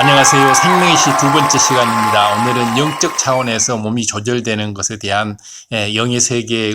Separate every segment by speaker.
Speaker 1: 안녕하세요. 생명의 시 두 번째 시간입니다. 오늘은 영적 차원에서 몸이 조절되는 것에 대한 영의 세계의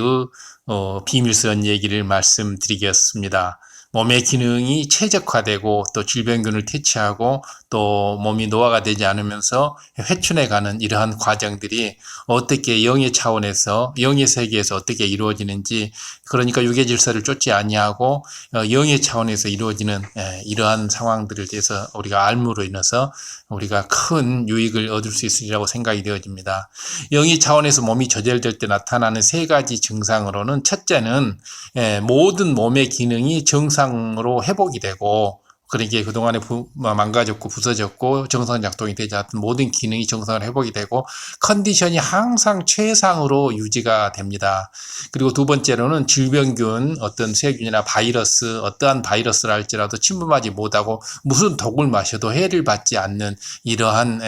Speaker 1: 비밀스러운 얘기를 말씀드리겠습니다. 몸의 기능이 최적화되고 또 질병균을 퇴치하고 또 몸이 노화가 되지 않으면서 회춘해가는 이러한 과정들이 어떻게 영의 차원에서 영의 세계에서 어떻게 이루어지는지, 그러니까 육의 질서를 쫓지 아니하고 영의 차원에서 이루어지는 이러한 상황들을 대해서 우리가 알므로 인해서 우리가 큰 유익을 얻을 수 있으리라고 생각이 되어집니다. 영의 차원에서 몸이 조절될 때 나타나는 세 가지 증상으로는, 첫째는 모든 몸의 기능이 정상으로 회복이 되고, 그러니까 그동안에 망가졌고 부서졌고 정상작동이 되지 않던 모든 기능이 정상으로 회복이 되고 컨디션이 항상 최상으로 유지가 됩니다. 그리고 두 번째로는 질병균, 어떤 세균이나 바이러스, 어떠한 바이러스라 할지라도 침범하지 못하고 무슨 독을 마셔도 해를 받지 않는 이러한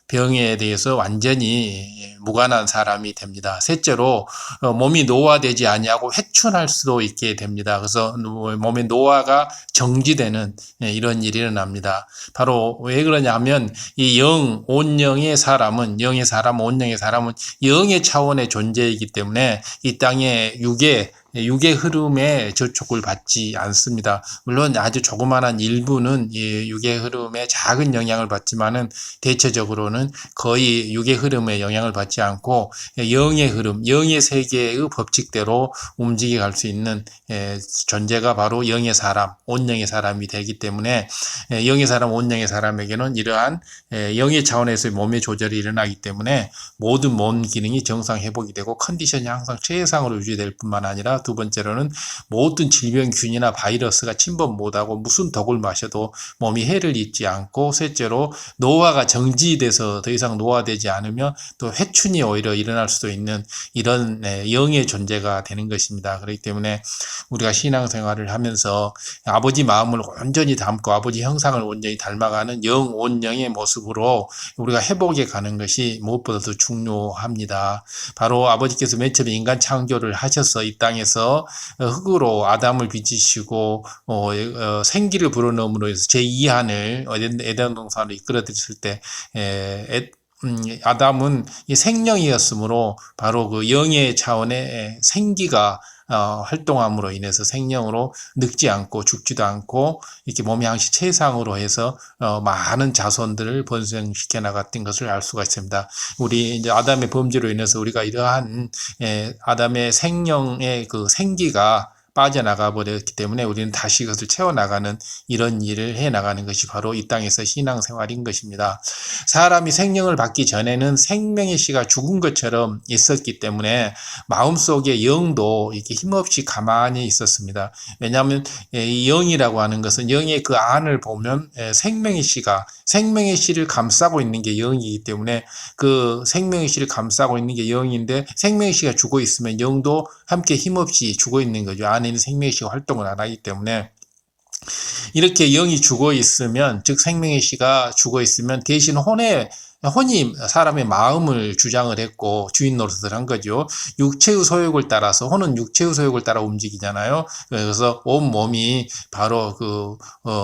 Speaker 1: 병에 대해서 완전히 무관한 사람이 됩니다. 셋째로 몸이 노화되지 아니하고 회춘할 수도 있게 됩니다. 그래서 몸의 노화가 정지되는 이런 일이 일어납니다. 바로 왜 그러냐면 이 온영의 사람은 영의 차원의 존재이기 때문에 이 땅의 육의 흐름에 저촉을 받지 않습니다. 물론 아주 조그마한 일부는 육의 흐름에 작은 영향을 받지만은 대체적으로는 거의 육의 흐름에 영향을 받지 않고 영의 흐름, 영의 세계의 법칙대로 움직여 갈 수 있는 존재가 바로 영의 사람, 온영의 사람이 되기 때문에 영의 사람, 온영의 사람에게는 이러한 영의 차원에서의 몸의 조절이 일어나기 때문에 모든 몸 기능이 정상 회복이 되고 컨디션이 항상 최상으로 유지될 뿐만 아니라, 두 번째로는 모든 질병균이나 바이러스가 침범 못하고 무슨 독을 마셔도 몸이 해를 입지 않고, 셋째로 노화가 정지돼서 더 이상 노화되지 않으며 또 회춘이 오히려 일어날 수도 있는 이런 영의 존재가 되는 것입니다. 그렇기 때문에 우리가 신앙생활을 하면서 아버지 마음을 온전히 담고 아버지 형상을 온전히 닮아가는 온영의 모습으로 우리가 회복해 가는 것이 무엇보다도 중요합니다. 바로 아버지께서 맨 처음에 인간 창조를 하셔서 이 땅에서 흙으로 아담을 빚으시고 생기를 불어넣음으로 해서 제2한을 에덴 동산으로 이끌어드렸을 때 아담은 이 생령이었으므로 바로 그 영의 차원의 생기가 활동함으로 인해서 생령으로 늙지 않고 죽지도 않고 이렇게 몸이 항시 최상으로 해서 많은 자손들을 번성시켜 나갔던 것을 알 수가 있습니다. 우리 이제 아담의 범죄로 인해서 우리가 이러한 아담의 생령의 그 생기가 빠져나가 버렸기 때문에 우리는 다시 그것을 채워나가는 이런 일을 해나가는 것이 바로 이 땅에서 신앙생활인 것입니다. 사람이 생명을 받기 전에는 생명의 씨가 죽은 것처럼 있었기 때문에 마음속에 영도 이렇게 힘없이 가만히 있었습니다. 왜냐하면 이 영이라고 하는 것은, 영의 그 안을 보면 생명의 씨를 감싸고 있는 게 영이기 때문에, 그 생명의 씨를 감싸고 있는 게 영인데 생명의 씨가 죽어 있으면 영도 함께 힘없이 죽어 있는 거죠. 안에 있는 생명의 씨가 활동을 안 하기 때문에. 이렇게 영이 죽어 있으면, 즉 생명의 씨가 죽어 있으면 대신 혼이 사람의 마음을 주장을 했고 주인 노릇을 한 거죠. 육체의 소욕을 따라서, 혼은 육체의 소욕을 따라 움직이잖아요. 그래서 온 몸이 바로 그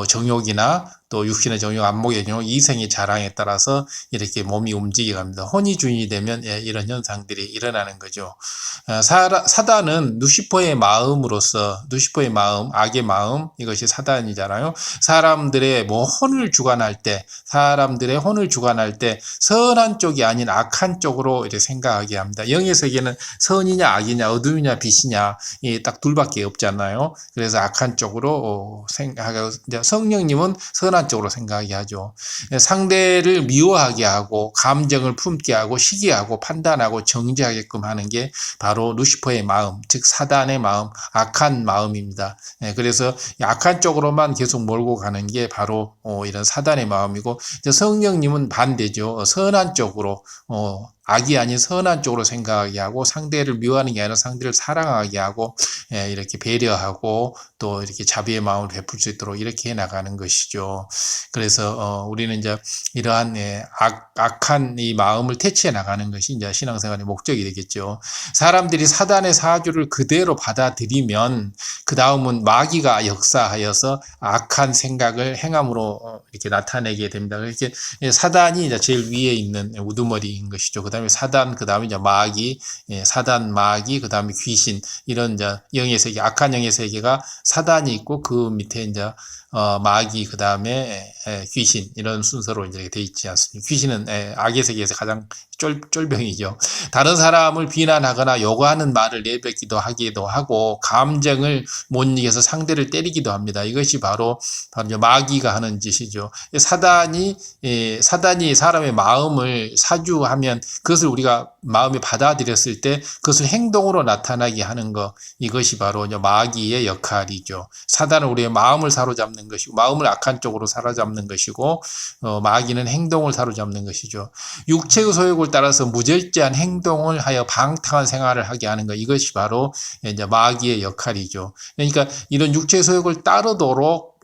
Speaker 1: 정욕이나 또 육신의 정욕, 안목의 정욕, 이생의 자랑에 따라서 이렇게 몸이 움직여갑니다. 혼이 주인이 되면 이런 현상들이 일어나는 거죠. 사단은 루시퍼의 마음으로서, 루시퍼의 마음, 악의 마음, 이것이 사단이잖아요. 사람들의 혼을 주관할 때, 선한 쪽이 아닌 악한 쪽으로 이렇게 생각하게 합니다. 영의 세계는 선이냐 악이냐 어둠이냐 빛이냐 딱 둘밖에 없잖아요. 그래서 악한 쪽으로 생각하고, 성령님은 선한 쪽으로 생각하게 하죠. 상대를 미워하게 하고 감정을 품게 하고 시기하고 판단하고 정죄하게끔 하는 게 바로 루시퍼의 마음, 즉 사단의 마음, 악한 마음입니다. 그래서 악한 쪽으로만 계속 몰고 가는 게 바로 이런 사단의 마음이고, 성령님은 반대죠. 선한 쪽으로 악이 아닌 선한 쪽으로 생각하게 하고 상대를 미워하는 게 아니라 상대를 사랑하게 하고 이렇게 배려하고 또 이렇게 자비의 마음을 베풀 수 있도록 이렇게 해 나가는 것이죠. 그래서 우리는 이제 이러한 악한 이 마음을 퇴치해 나가는 것이 이제 신앙생활의 목적이 되겠죠. 사람들이 사단의 사주를 그대로 받아들이면 그 다음은 마귀가 역사하여서 악한 생각을 행함으로 이렇게 나타내게 됩니다. 이렇게 사단이 이제 제일 위에 있는 우두머리인 것이죠. 그 다음에 사단, 그 다음에 이제 마귀, 사단, 마귀, 그 다음에 귀신, 이런 이제 영의 세계, 악한 영의 세계가 사단이 있고 그 밑에 이제 마귀, 그 다음에 귀신, 이런 순서로 이제 돼 있지 않습니까? 귀신은 악의 세계에서 가장 쫄병이죠. 다른 사람을 비난하거나 요구하는 말을 내뱉기도 하기도 하고 감정을 못 이겨서 상대를 때리기도 합니다. 이것이 바로 마귀가 하는 짓이죠. 사단이 사람의 마음을 사주하면 그것을 우리가 마음에 받아들였을 때 그것을 행동으로 나타나게 하는 것, 이것이 바로 마귀의 역할이죠. 사단은 우리의 마음을 사로잡는 것이고 마음을 악한 쪽으로 사로잡는 것이고 마귀는 행동을 사로잡는 것이죠. 육체의 소욕을 따라서 무절제한 행동을 하여 방탕한 생활을 하게 하는 것, 이것이 바로 이제 마귀의 역할이죠. 그러니까 이런 육체의 소욕을 따르도록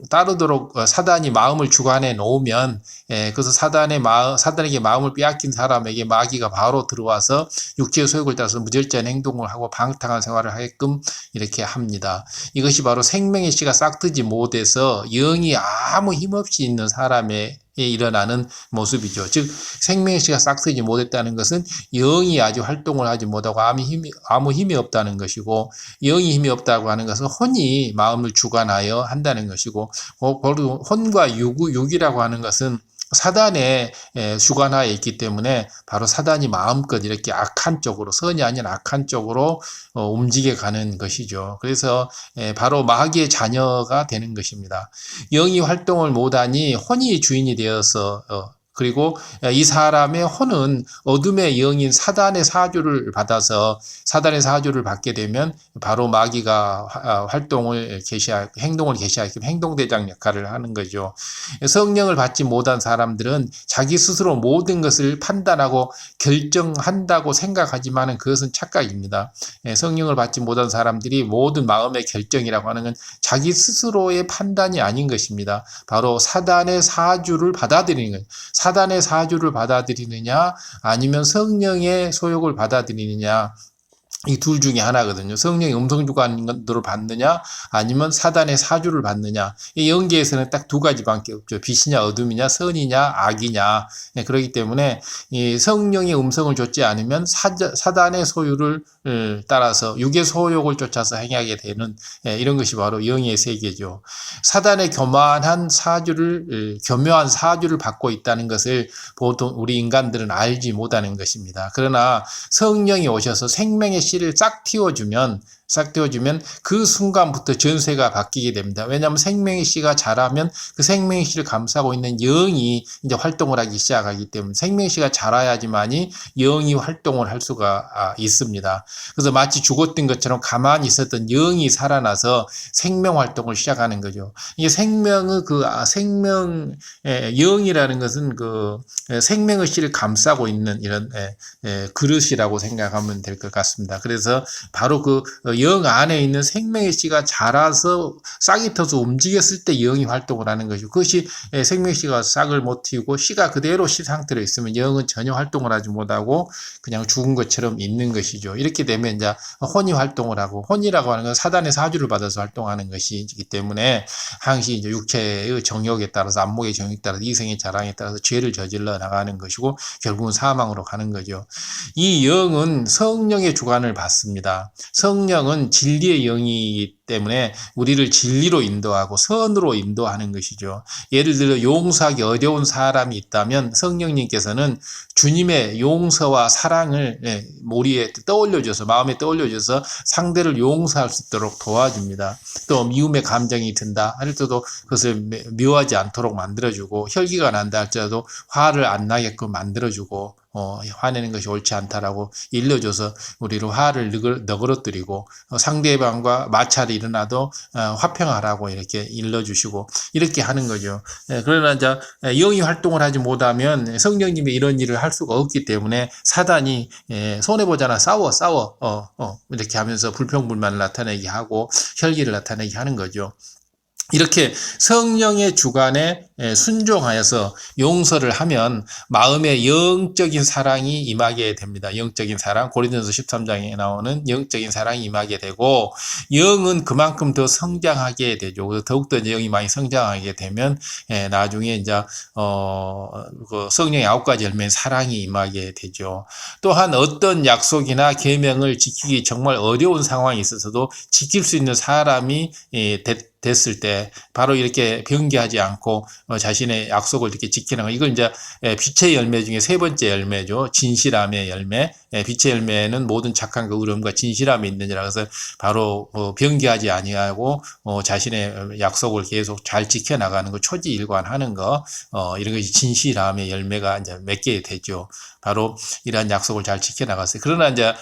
Speaker 1: 사단이 마음을 주관해 놓으면 그래서 사단에게 마음을 빼앗긴 사람에게 마귀가 바로 들어와서 육체의 소욕을 따라서 무절제한 행동을 하고 방탕한 생활을 하게끔 이렇게 합니다. 이것이 바로 생명의 씨가 싹트지 못해서 영이 아무 힘없이 있는 사람의 일어나는 모습이죠. 즉 생명의 씨가 싹트지 못했다는 것은 영이 아직 활동을 하지 못하고 아무 힘이 없다는 것이고, 영이 힘이 없다고 하는 것은 혼이 마음을 주관하여 한다는 것이고, 혼과 육이라고 하는 것은 사단의 주관하에 있기 때문에 바로 사단이 마음껏 이렇게 악한 쪽으로, 선이 아닌 악한 쪽으로 움직여 가는 것이죠. 그래서 바로 마귀의 자녀가 되는 것입니다. 영이 활동을 못하니 혼이 주인이 되어서 그리고 이 사람의 혼은 어둠의 영인 사단의 사주를 받아서 사단의 사주를 받게 되면 바로 마귀가 행동을 개시하기 행동대장 역할을 하는 거죠. 성령을 받지 못한 사람들은 자기 스스로 모든 것을 판단하고 결정한다고 생각하지만 그것은 착각입니다. 성령을 받지 못한 사람들이 모든 마음의 결정이라고 하는 건 자기 스스로의 판단이 아닌 것입니다. 바로 사단의 사주를 받아들이는 거예요. 사단의 사주를 받아들이느냐 아니면 성령의 소욕을 받아들이느냐, 이 둘 중에 하나거든요. 성령의 음성 주관으로 받느냐 아니면 사단의 사주를 받느냐. 이 영계에서는 딱 두 가지밖에 없죠. 빛이냐 어둠이냐, 선이냐 악이냐. 그렇기 때문에 이 성령의 음성을 좇지 않으면 사단의 소유를 따라서 육의 소욕을 쫓아서 행하게 되는 이런 것이 바로 영의 세계죠. 사단의 교묘한 사주를 받고 있다는 것을 보통 우리 인간들은 알지 못하는 것입니다. 그러나 성령이 오셔서 생명의 씨를 싹 틔워주면 그 순간부터 전세가 바뀌게 됩니다. 왜냐하면 생명의 씨가 자라면 그 생명의 씨를 감싸고 있는 영이 이제 활동을 하기 시작하기 때문에 생명의 씨가 자라야지만이 영이 활동을 할 수가 있습니다. 그래서 마치 죽었던 것처럼 가만히 있었던 영이 살아나서 생명 활동을 시작하는 거죠. 이게 영이라는 것은 그 생명의 씨를 감싸고 있는 이런 그릇이라고 생각하면 될 것 같습니다. 그래서 바로 그 영 안에 있는 생명의 씨가 자라서 싹이 터서 움직였을 때 영이 활동을 하는 것이고, 그것이 생명의 씨가 싹을 못 틔우고 씨가 그대로 씨 상태로 있으면 영은 전혀 활동을 하지 못하고 그냥 죽은 것처럼 있는 것이죠. 이렇게 되면 이제 혼이 활동을 하고, 혼이라고 하는 건 사단의 사주를 받아서 활동하는 것이기 때문에 항시 이제 육체의 정욕에 따라서, 안목의 정욕에 따라서, 이성의 자랑에 따라서 죄를 저질러 나가는 것이고 결국은 사망으로 가는 거죠. 이 영은 성령의 주관을 받습니다. 성령은 진리의 영이기 때문에 우리를 진리로 인도하고 선으로 인도하는 것이죠. 예를 들어 용서하기 어려운 사람이 있다면 성령님께서는 주님의 용서와 사랑을 머리에 떠올려줘서, 마음에 떠올려줘서 상대를 용서할 수 있도록 도와줍니다. 또 미움의 감정이 든다 할 때도 그것을 미워하지 않도록 만들어주고, 혈기가 난다 할지라도 화를 안 나게끔 만들어주고, 화내는 것이 옳지 않다라고 일러줘서 우리를 화를 너그러뜨리고 상대방과 마찰이 일어나도 화평하라고 이렇게 일러주시고 이렇게 하는 거죠. 그러나 이제 영이 활동을 하지 못하면 성령님이 이런 일을 할 수가 없기 때문에 사단이 손해보잖아, 싸워 이렇게 하면서 불평불만을 나타내게 하고 혈기를 나타내게 하는 거죠. 이렇게 성령의 주관에 순종하여서 용서를 하면 마음에 영적인 사랑이 임하게 됩니다. 영적인 사랑, 고린도서 13장에 나오는 영적인 사랑이 임하게 되고 영은 그만큼 더 성장하게 되죠. 더욱더 영이 많이 성장하게 되면 나중에 이제 그 성령의 9가지 열매인 사랑이 임하게 되죠. 또한 어떤 약속이나 계명을 지키기 정말 어려운 상황이 있어서도 지킬 수 있는 사람이 됐을 때 바로 이렇게 변개하지 않고 자신의 약속을 이렇게 지키는 거, 이걸 이제 빛의 열매 중에 세 번째 열매죠. 진실함의 열매. 빛의 열매는 모든 착함과 의로움과 진실함이 있느니라. 그래서 바로 변개하지 아니하고 자신의 약속을 계속 잘 지켜나가는 거, 초지일관하는 거, 이런 것이 진실함의 열매가 이제 맺게 되죠. 바로 이러한 약속을 잘 지켜나갔어요. 그러나 이제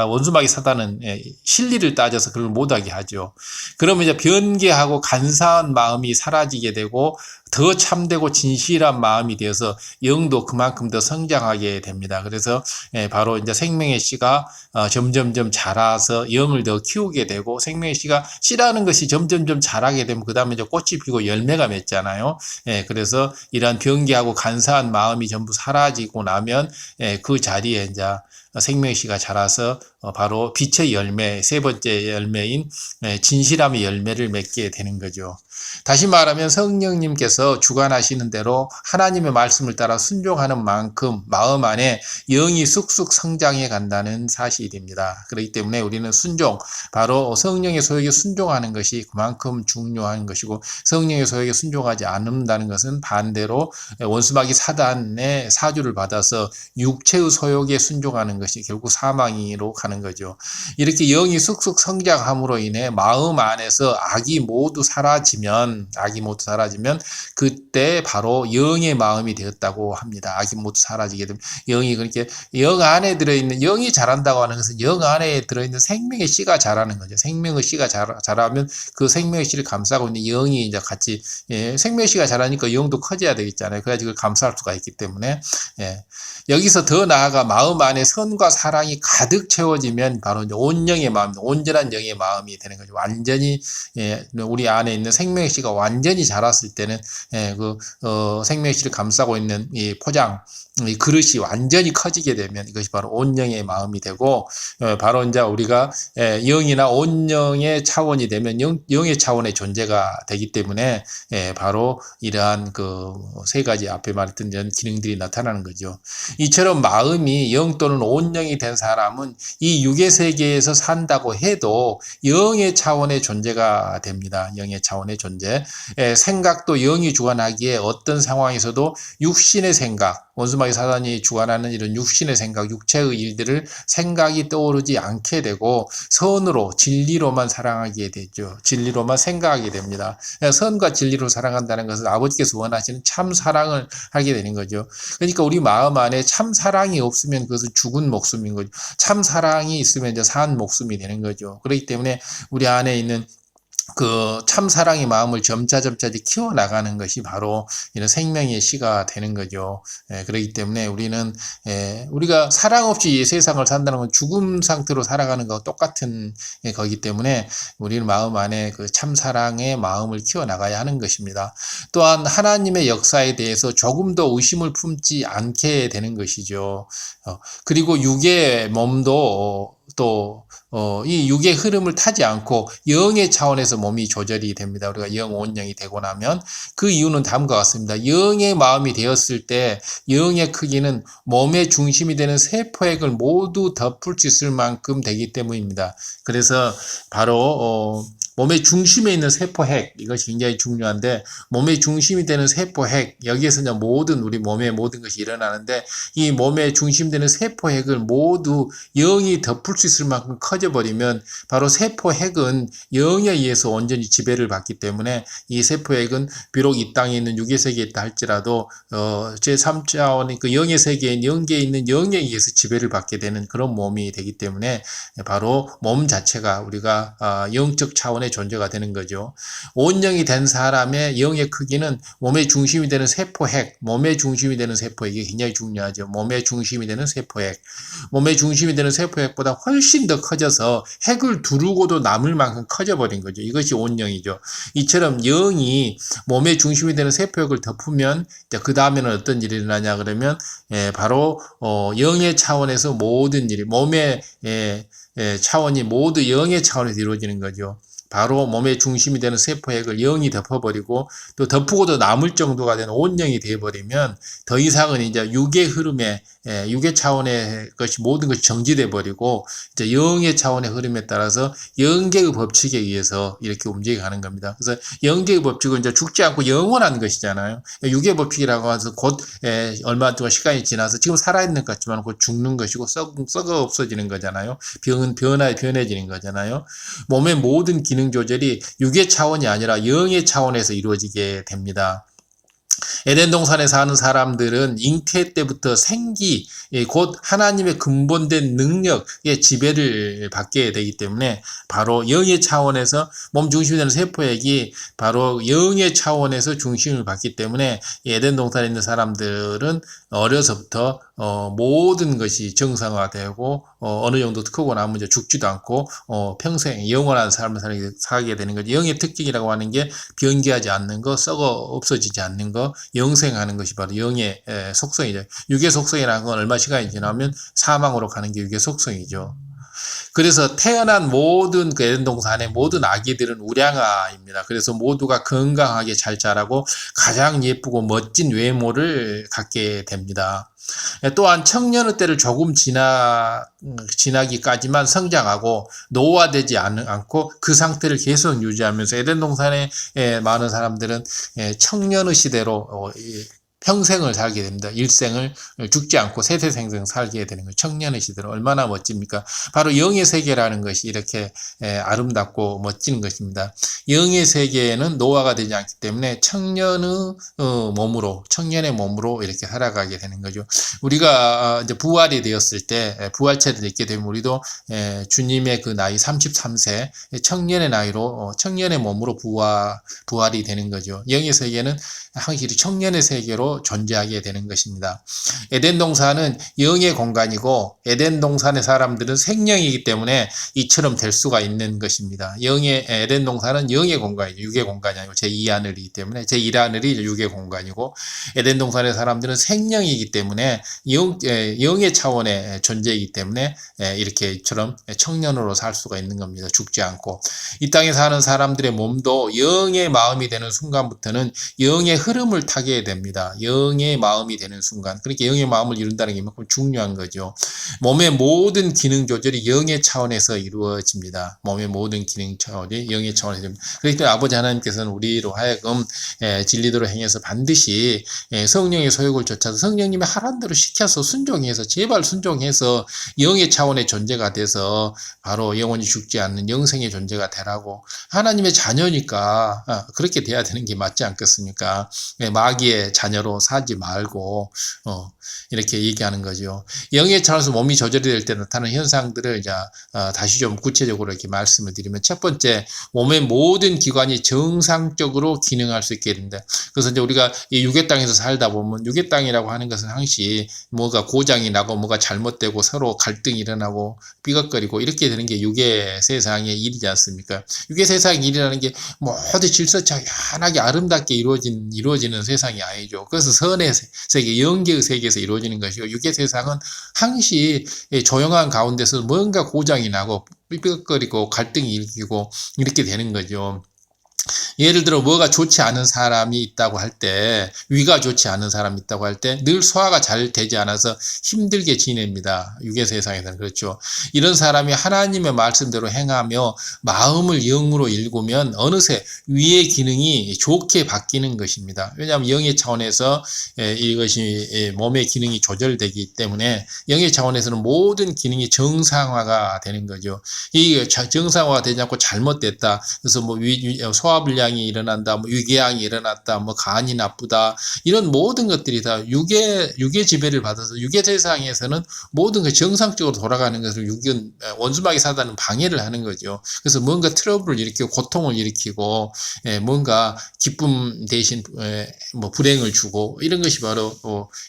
Speaker 1: 원수마귀 사단은 실리를 따져서 그걸 못하게 하죠. 그러면 이제 변개하고 간사한 마음이 사라지게 되고 더 참되고 진실한 마음이 되어서 영도 그만큼 더 성장하게 됩니다. 그래서 바로 이제 생명의 씨가 점점점 자라서 영을 더 키우게 되고 생명의 씨가 씨라는 것이 점점점 자라게 되면 그 다음에 이제 꽃이 피고 열매가 맺잖아요. 그래서 이러한 변개하고 간사한 마음이 전부 사라지고 나면 그 자리에 이제 생명의 씨가 자라서 바로 빛의 열매, 세 번째 열매인 진실함의 열매를 맺게 되는 거죠. 다시 말하면 성령님께서 주관하시는 대로 하나님의 말씀을 따라 순종하는 만큼 마음 안에 영이 쑥쑥 성장해 간다는 사실입니다. 그렇기 때문에 우리는 순종, 바로 성령의 소욕에 순종하는 것이 그만큼 중요한 것이고 성령의 소욕에 순종하지 않는다는 것은 반대로 원수마귀 사단의 사주를 받아서 육체의 소욕에 순종하는 것이 결국 사망으로 가는 거죠. 이렇게 영이 쑥쑥 성장함으로 인해 마음 안에서 악이 모두 사라지면 그때 바로 영의 마음이 되었다고 합니다. 악이 모두 사라지게 되면 영이, 그렇게 영 안에 들어있는, 영이 자란다고 하는 것은 영 안에 들어있는 생명의 씨가 자라는 거죠. 생명의 씨가 자라면 그 생명의 씨를 감싸고 있는 영이 이제 같이, 생명의 씨가 자라니까 영도 커져야 되겠잖아요. 그래야지 그걸 감싸할 수가 있기 때문에, 여기서 더 나아가 마음 안에 선과 사랑이 가득 채워지면 바로 이제 온영의 마음, 온전한 영의 마음이 되는 거죠. 완전히 우리 안에 있는 생명의 씨가 완전히 자랐을 때는 생명의 씨를 감싸고 있는 이 포장, 이 그릇이 완전히 커지게 되면 이것이 바로 온영의 마음이 되고, 바로 이제 우리가 영이나 온영의 차원이 되면 영의 차원의 존재가 되기 때문에 바로 이러한 그 세 가지 앞에 말했던 이런 기능들이 나타나는 거죠. 이처럼 마음이 영 또는 온영이 된 사람은 이 육의 세계에서 산다고 해도 영의 차원의 존재가 됩니다. 영의 차원의 존재. 생각도 영이 주관하기에 어떤 상황에서도 육신의 생각, 원수마귀 사단이 주관하는 이런 육신의 생각, 육체의 일들을 생각이 떠오르지 않게 되고 선으로, 진리로만 사랑하게 되죠. 진리로만 생각하게 됩니다. 선과 진리로 사랑한다는 것은 아버지께서 원하시는 참 사랑을 하게 되는 거죠. 그러니까 우리 마음 안에 참 사랑이 없으면 그것은 죽은 목숨인 거죠. 참 사랑이 있으면 이제 산 목숨이 되는 거죠. 그렇기 때문에 우리 안에 있는 그 참사랑의 마음을 점차 키워나가는 것이 바로 이런 생명의 씨가 되는 거죠. 그렇기 때문에 우리는 우리가 사랑 없이 이 세상을 산다는 건 죽음 상태로 살아가는 것과 똑같은 거기 때문에 우리는 마음 안에 그 참사랑의 마음을 키워나가야 하는 것입니다. 또한 하나님의 역사에 대해서 조금 더 의심을 품지 않게 되는 것이죠. 그리고 육의 몸도 또 이 육의 흐름을 타지 않고 영의 차원에서 몸이 조절이 됩니다. 우리가 영, 온영이 되고 나면 그 이유는 다음과 같습니다. 영의 마음이 되었을 때 영의 크기는 몸의 중심이 되는 세포액을 모두 덮을 수 있을 만큼 되기 때문입니다. 그래서 바로 몸의 중심에 있는 세포핵, 이것이 굉장히 중요한데, 몸의 중심이 되는 세포핵, 여기에서 이제 우리 몸의 모든 것이 일어나는데, 이 몸의 중심 되는 세포핵을 모두 영이 덮을 수 있을 만큼 커지 커져버리면 바로 세포 핵은 영에 의해서 온전히 지배를 받기 때문에 이 세포 핵은 비록 이 땅에 있는 육의 세계에 있다 할지라도 제3차원의 그 영의 세계인 영계에 있는 영에 의해서 지배를 받게 되는 그런 몸이 되기 때문에 바로 몸 자체가 우리가 영적 차원의 존재가 되는 거죠. 온영이 된 사람의 영의 크기는 몸의 중심이 되는 세포핵, 몸의 중심이 되는 세포핵이 굉장히 중요하죠. 몸의 중심이 되는 세포핵, 몸의 중심이 되는 세포핵보다 훨씬 더 커져서 핵을 두르고도 남을 만큼 커져버린 거죠. 이것이 온영이죠. 이처럼 영이 몸의 중심이 되는 세포핵을 덮으면 그 다음에는 어떤 일이 일어나냐 그러면 바로 영의 차원에서 모든 일이 몸의 차원이 모두 영의 차원에서 이루어지는 거죠. 바로 몸의 중심이 되는 세포핵을 영이 덮어버리고 또 덮고도 남을 정도가 되는 온영이 되어버리면 더 이상은 이제 육의 흐름에 육의 차원의 것이 모든 것이 정지돼 버리고 이제 영의 차원의 흐름에 따라서 영계의 법칙에 의해서 이렇게 움직여가는 겁니다. 그래서 영계의 법칙은 이제 죽지 않고 영원한 것이잖아요. 육의 법칙이라고 해서 곧 얼마 동안 시간이 지나서 지금 살아있는 것 같지만 곧 죽는 것이고 썩어 없어지는 거잖아요. 병은 변해지는 거잖아요. 몸의 모든 기능 조절이 육의 차원이 아니라 영의 차원에서 이루어지게 됩니다. 에덴 동산에 사는 사람들은 잉태 때부터 생기, 곧 하나님의 근본된 능력의 지배를 받게 되기 때문에 바로 영의 차원에서 몸 중심이 되는 세포액이 바로 영의 차원에서 중심을 받기 때문에 에덴 동산에 있는 사람들은 어려서부터 모든 것이 정상화되고 어느 정도 크고 나면 이제 죽지도 않고 평생 영원한 삶을 살게 되는 거죠. 영의 특징이라고 하는 게 변개하지 않는 거, 썩어 없어지지 않는 거, 영생하는 것이 바로 영의 속성이죠. 육의 속성이라는 건 얼마 시간이 지나면 사망으로 가는 게 육의 속성이죠. 그래서 태어난 모든 그 에덴 동산의 모든 아기들은 우량아입니다. 그래서 모두가 건강하게 잘 자라고 가장 예쁘고 멋진 외모를 갖게 됩니다. 또한 청년의 때를 조금 지나기까지만 성장하고 노화되지 않고 그 상태를 계속 유지하면서 에덴 동산의 많은 사람들은 청년의 시대로 평생을 살게 됩니다. 일생을 죽지 않고 세세생생 살게 되는 거예요. 청년의 시대로 얼마나 멋집니까? 바로 영의 세계라는 것이 이렇게 아름답고 멋진 것입니다. 영의 세계에는 노화가 되지 않기 때문에 청년의 몸으로 이렇게 살아가게 되는 거죠. 우리가 이제 부활이 되었을 때 부활체를 입게 되면 우리도 주님의 그 나이 33세 청년의 나이로 청년의 몸으로 부활이 되는 거죠. 영의 세계는 확실히 청년의 세계로 존재하게 되는 것입니다. 에덴 동산은 영의 공간이고 에덴 동산의 사람들은 생명이기 때문에 이처럼 될 수가 있는 것입니다. 에덴 동산은 영의 공간이죠. 육의 공간이 아니고 제2하늘이기 때문에 제1하늘이 육의 공간이고 에덴 동산의 사람들은 생명이기 때문에 영의 차원의 존재이기 때문에 이렇게 이처럼 청년으로 살 수가 있는 겁니다. 죽지 않고 이 땅에 사는 사람들의 몸도 영의 마음이 되는 순간부터는 영의 흐름을 타게 됩니다. 영의 마음이 되는 순간. 그러니까 영의 마음을 이룬다는 게 이만큼 중요한 거죠. 몸의 모든 기능 조절이 영의 차원에서 이루어집니다. 몸의 모든 기능 차원이 영의 차원에서 됩니다. 그렇기 때문에 아버지 하나님께서는 우리로 하여금 진리대로 행해서 반드시 성령의 소욕을 쫓아서 성령님의 하라는 대로 시켜서 순종해서 제발 순종해서 영의 차원의 존재가 돼서 바로 영원히 죽지 않는 영생의 존재가 되라고 하나님의 자녀니까 그렇게 돼야 되는 게 맞지 않겠습니까? 마귀의 자녀로 사지 말고 이렇게 얘기하는 거죠. 영의 차원에서 몸이 조절이 될 때 나타나는 현상들을 이제 다시 좀 구체적으로 이렇게 말씀을 드리면 첫 번째 몸의 모든 기관이 정상적으로 기능할 수 있게 된다. 그래서 이제 우리가 이 육의 땅에서 살다 보면 육의 땅이라고 하는 것은 항시 뭐가 고장이 나고 뭐가 잘못되고 서로 갈등이 일어나고 삐걱거리고 이렇게 되는 게 육의 세상의 일이지 않습니까? 육의 세상의 일이라는 게 모두 질서차연하게 아름답게 이루어지는 세상이 아니죠. 그래서 선의 세계, 영계의 세계에서 이루어지는 것이고 육의 세상은 항시 조용한 가운데서 뭔가 고장이 나고 삐걱거리고 갈등이 일으키고 이렇게 되는 거죠. 예를 들어 뭐가 좋지 않은 사람이 있다고 할 때, 위가 좋지 않은 사람이 있다고 할 때 늘 소화가 잘 되지 않아서 힘들게 지냅니다. 육의 세상에서는 그렇죠. 이런 사람이 하나님의 말씀대로 행하며 마음을 영으로 읽으면 어느새 위의 기능이 좋게 바뀌는 것입니다. 왜냐하면 영의 차원에서 이것이 몸의 기능이 조절되기 때문에 영의 차원에서는 모든 기능이 정상화가 되는 거죠. 이 정상화가 되지 않고 잘못됐다. 그래서 뭐 소화불량이 일어난다, 뭐 위궤양이 일어났다, 뭐 간이 나쁘다, 이런 모든 것들이 다 육의 지배를 받아서 육의 세상에서는 모든 게 정상적으로 돌아가는 것을 육은 원수마귀 사단은 방해를 하는 거죠. 그래서 뭔가 트러블을 일으키고 고통을 일으키고 뭔가 기쁨 대신 뭐 불행을 주고 이런 것이 바로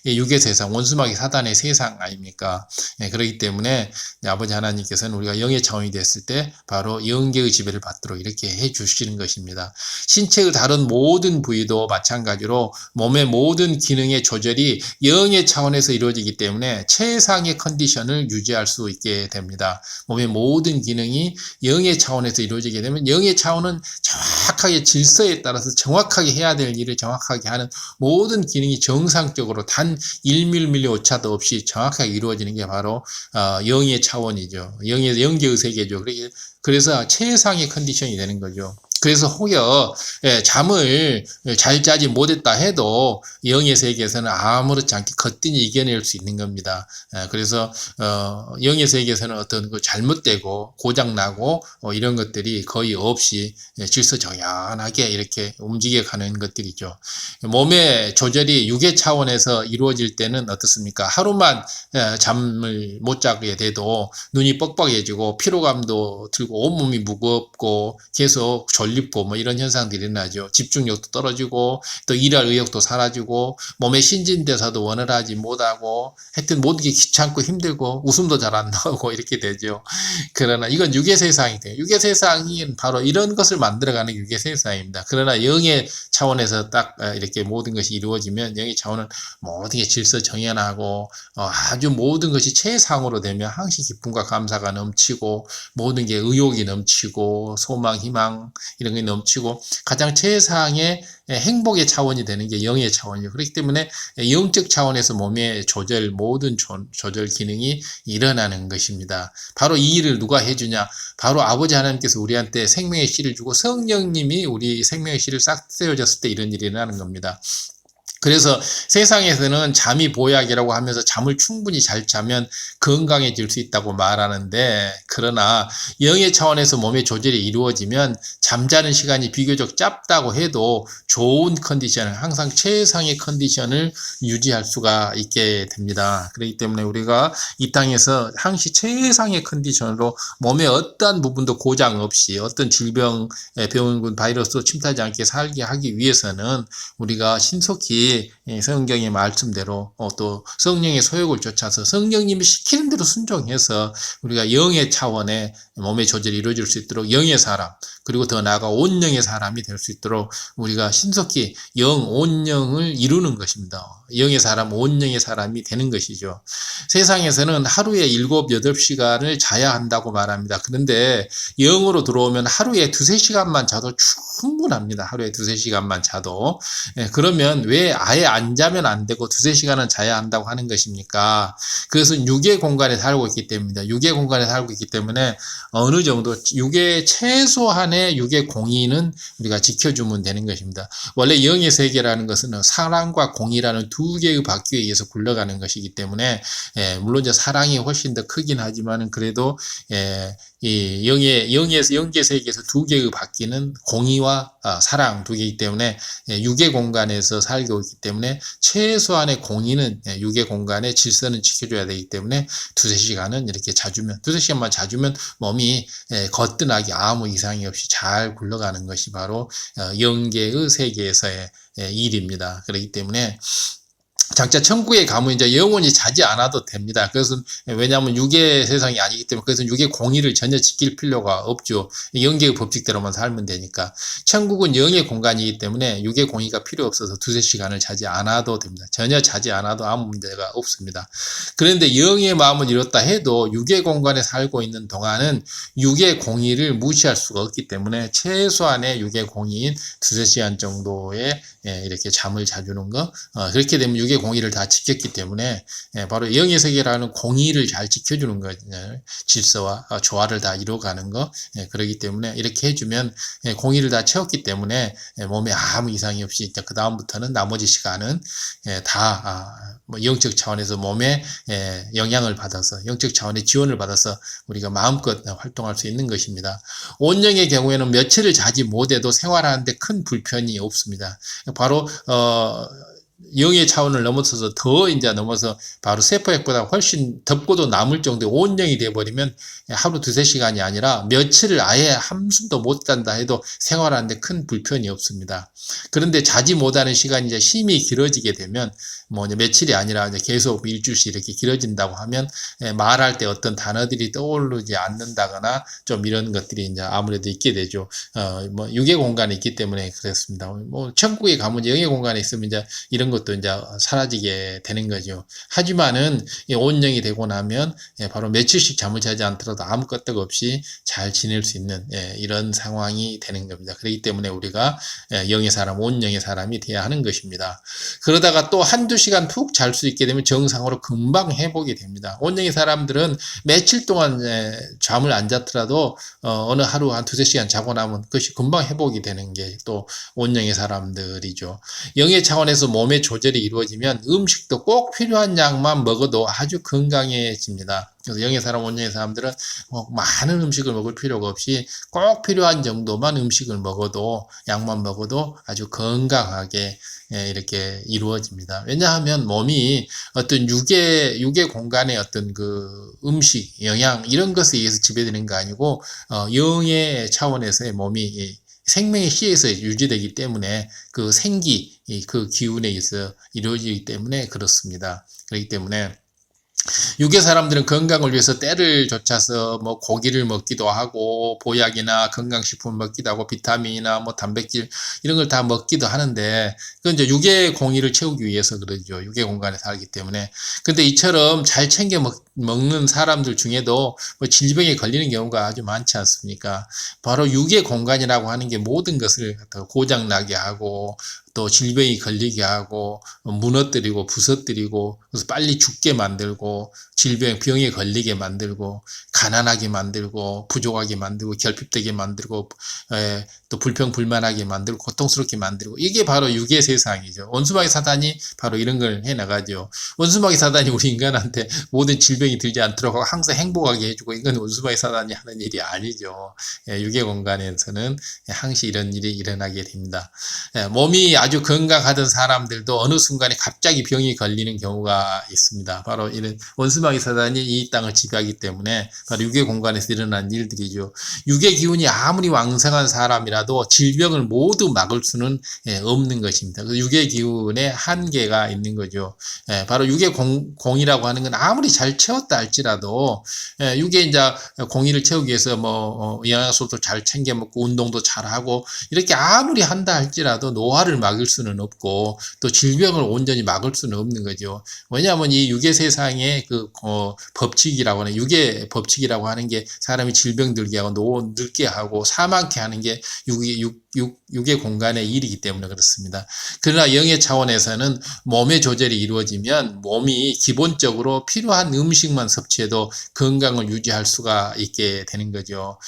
Speaker 1: 육의 세상, 원수마귀 사단의 세상 아닙니까? 그렇기 때문에 아버지 하나님께서는 우리가 영의 차원이 됐을 때 바로 영계의 지배를 받도록 이렇게 해 주시는 것입니다. 신체의 다른 모든 부위도 마찬가지로 몸의 모든 기능의 조절이 영의 차원에서 이루어지기 때문에 최상의 컨디션을 유지할 수 있게 됩니다. 몸의 모든 기능이 영의 차원에서 이루어지게 되면 영의 차원은 정확하게 질서에 따라서 정확하게 해야 될 일을 정확하게 하는 모든 기능이 정상적으로 단 1mm 오차도 없이 정확하게 이루어지는 게 바로 영의 차원이죠. 영계의 세계죠. 그래서 최상의 컨디션이 되는 거죠. 그래서 혹여 잠을 잘 자지 못했다 해도 영의 세계에서는 아무렇지 않게 거뜬히 이겨낼 수 있는 겁니다. 그래서 영의 세계에서는 어떤 잘못되고 고장나고 이런 것들이 거의 없이 질서정연하게 이렇게 움직여가는 것들이죠. 몸의 조절이 육의 차원에서 이루어질 때는 어떻습니까? 하루만 잠을 못 자게 돼도 눈이 뻑뻑해지고 피로감도 들고 온몸이 무겁고 계속 졸립고 뭐 이런 현상들이 일어나죠. 집중력도 떨어지고 또 일할 의욕도 사라지고 몸의 신진대사도 원활하지 못하고 하여튼 모든 게 귀찮고 힘들고 웃음도 잘 안 나오고 이렇게 되죠. 그러나 이건 육의 세상이 돼요. 육의 세상이 바로 이런 것을 만들어가는 육의 세상입니다. 그러나 영의 차원에서 딱 이렇게 모든 것이 이루어지면 영의 차원은 모든 게 질서정연하고 아주 모든 것이 최상으로 되면 항시 기쁨과 감사가 넘치고 모든 게 의욕이 넘치고 소망, 희망 이런 게 넘치고 가장 최상의 행복의 차원이 되는 게 영의 차원이죠. 그렇기 때문에 영적 차원에서 몸의 조절, 모든 조절 기능이 일어나는 것입니다. 바로 이 일을 누가 해주냐? 바로 아버지 하나님께서 우리한테 생명의 씨를 주고 성령님이 우리 생명의 씨를 싹 떼어졌을 때 이런 일이 일어나는 겁니다. 그래서 세상에서는 잠이 보약이라고 하면서 잠을 충분히 잘 자면 건강해질 수 있다고 말하는데, 그러나 영의 차원에서 몸의 조절이 이루어지면 잠자는 시간이 비교적 짧다고 해도 좋은 컨디션을, 항상 최상의 컨디션을 유지할 수가 있게 됩니다. 그렇기 때문에 우리가 이 땅에서 항시 최상의 컨디션으로 몸의 어떠한 부분도 고장 없이 어떤 질병, 병원군 바이러스도 침투하지 않게 살게 하기 위해서는 우리가 신속히 성경의 말씀대로 또 성령의 소욕을 쫓아서 성령님이 시키는 대로 순종해서 우리가 영의 차원의 몸의 조절이 이루어질 수 있도록 영의 사람, 그리고 더 나아가 온영의 사람이 될 수 있도록 우리가 신속히 온영을 이루는 것입니다. 영의 사람, 온영의 사람이 되는 것이죠. 세상에서는 하루에 7, 8시간을 자야 한다고 말합니다. 그런데 영으로 들어오면 하루에 2, 3시간만 자도 충분합니다. 하루에 2, 3시간만 자도. 그러면 왜 아예 안 자면 안 되고 2, 3시간은 자야 한다고 하는 것입니까? 그것은 육의 공간에 살고 있기 때문입니다. 육의 공간에 살고 있기 때문에 어느 정도 육의 최소한의 육의 공의는 우리가 지켜주면 되는 것입니다. 원래 영의 세계라는 것은 사랑과 공의라는 두 개의 바퀴에 의해서 굴러가는 것이기 때문에 물론 이제 사랑이 훨씬 더 크긴 하지만은 그래도 이 영계 세계에서 두 개의 바퀴는 공의와 사랑 두 개이기 때문에 육의 공간에서 살고 있기 때문에 최소한의 공의는 육의 공간의 질서는 지켜줘야 되기 때문에 2, 3시간은 이렇게 자주면 2, 3시간만 자주면 몸이 거뜬하게 아무 이상이 없이 잘 굴러가는 것이 바로 영계의 세계에서의 일입니다. 그렇기 때문에 장차 천국에 가면 이제 영원히 자지 않아도 됩니다. 그것은 왜냐하면 육의 세상이 아니기 때문에 그것은 육의 공의를 전혀 지킬 필요가 없죠. 영계의 법칙대로만 살면 되니까. 천국은 영의 공간이기 때문에 육의 공의가 필요 없어서 두세 시간을 자지 않아도 됩니다. 전혀 자지 않아도 아무 문제가 없습니다. 그런데 영의 마음을 잃었다 해도 육의 공간에 살고 있는 동안은 육의 공의를 무시할 수가 없기 때문에 최소한의 육의 공의인 두세 시간 정도의 이렇게 잠을 자주는 거, 그렇게 되면 육의 공의를 다 지켰기 때문에 바로 영의 세계라는 공의를 잘 지켜주는 거예요. 질서와 조화를 다 이루어가는 거. 그렇기 때문에 이렇게 해주면 공의를 다 채웠기 때문에 몸에 아무 이상이 없이 그 다음부터는 나머지 시간은 다 영적 차원에서 몸에 영향을 받아서 영적 차원의 지원을 받아서 우리가 마음껏 활동할 수 있는 것입니다. 온영의 경우에는 며칠을 자지 못해도 생활하는데 큰 불편이 없습니다. 바로 영의 차원을 넘어서서 더 이제 넘어서 바로 세포핵보다 훨씬 덥고도 남을 정도의 온영이 되어버리면 하루 두세 시간이 아니라 며칠을 아예 한숨도 못 잔다 해도 생활하는데 큰 불편이 없습니다. 그런데 자지 못하는 시간이 이제 심히 길어지게 되면 뭐 이제 며칠이 아니라 이제 계속 일주일씩 이렇게 길어진다고 하면 말할 때 어떤 단어들이 떠오르지 않는다거나 좀 이런 것들이 이제 아무래도 있게 되죠. 뭐 육의 공간에 있기 때문에 그렇습니다. 뭐 천국에 가면 영의 공간에 있으면 이제 이런 것도 이제 사라지게 되는 거죠. 하지만은 온영이 되고 나면 바로 며칠씩 잠을 자지 않더라도 아무 끄떡 없이 잘 지낼 수 있는 이런 상황이 되는 겁니다. 그렇기 때문에 우리가 영의 사람, 온영의 사람이 돼야 하는 것입니다. 그러다가 또 한두 시간 푹 잘 수 있게 되면 정상으로 금방 회복이 됩니다. 온영의 사람들은 며칠 동안 잠을 안 잤더라도 어느 하루 한 두세 시간 자고 나면 그것이 금방 회복이 되는 게 또 온영의 사람들이죠. 영의 차원에서 몸의 조절이 이루어지면 음식도 꼭 필요한 양만 먹어도 아주 건강해집니다. 그래서 영의 사람, 온영의 사람들은 많은 음식을 먹을 필요가 없이 꼭 필요한 정도만 음식을 먹어도 양만 먹어도 아주 건강하게 이렇게 이루어집니다. 왜냐하면 몸이 어떤 육의 공간의 어떤 그 음식, 영양 이런 것에 의해서 지배되는 거 아니고 영의 차원에서의 몸이 생명의 시에서 유지되기 때문에 그 생기, 그 기운에 의해서 이루어지기 때문에 그렇습니다. 그렇기 때문에 육의 사람들은 건강을 위해서 때를 좇아서 뭐 고기를 먹기도 하고 보약이나 건강식품을 먹기도 하고 비타민이나 뭐 단백질 이런 걸 다 먹기도 하는데 그건 이제 육의 공의를 채우기 위해서 그러죠. 육의 공간에 살기 때문에. 근데 이처럼 잘 챙겨 먹는 사람들 중에도 뭐 질병에 걸리는 경우가 아주 많지 않습니까? 바로 육의 공간이라고 하는 게 모든 것을 고장나게 하고 또 질병이 걸리게 하고 무너뜨리고 부서뜨리고 그래서 빨리 죽게 만들고 병에 걸리게 만들고 가난하게 만들고 부족하게 만들고 결핍되게 만들고 또 불평불만하게 만들고 고통스럽게 만들고 이게 바로 육의 세상이죠. 원수마귀 사단이 바로 이런 걸 해나가죠. 원수마귀 사단이 우리 인간한테 모든 질병이 들지 않도록 하고 항상 행복하게 해주고 이건 원수마귀 사단이 하는 일이 아니죠. 육의 공간에서는 항시 이런 일이 일어나게 됩니다. 몸이 아주 건강하던 사람들도 어느 순간에 갑자기 병이 걸리는 경우가 있습니다. 바로 이런 원수마귀 사단이 이 땅을 지배하기 때문에 바로 육의 공간에서 일어난 일들이죠. 육의 기운이 아무리 왕성한 사람이라도 질병을 모두 막을 수는 없는 것입니다. 육의 기운에 한계가 있는 거죠. 바로 육의 공이라고 하는 건 아무리 잘 채웠다 할지라도 육의 이제 공의를 채우기 위해서 뭐 영양소도 잘 챙겨 먹고 운동도 잘 하고 이렇게 아무리 한다 할지라도 노화를 막을 수는 없고 또 질병을 온전히 막을 수는 없는 거죠. 왜냐하면 이 육의 세상의 그 법칙이라고 하는 육의 법칙이라고 하는 게 사람이 질병 들게 하고 늙게 하고 사망케 하는 게 육의 공간의 일이기 때문에 그렇습니다. 그러나 영의 차원에서는 몸의 조절이 이루어지면 몸이 기본적으로 필요한 음식만 섭취해도 건강을 유지할 수가 있게 되는 거죠.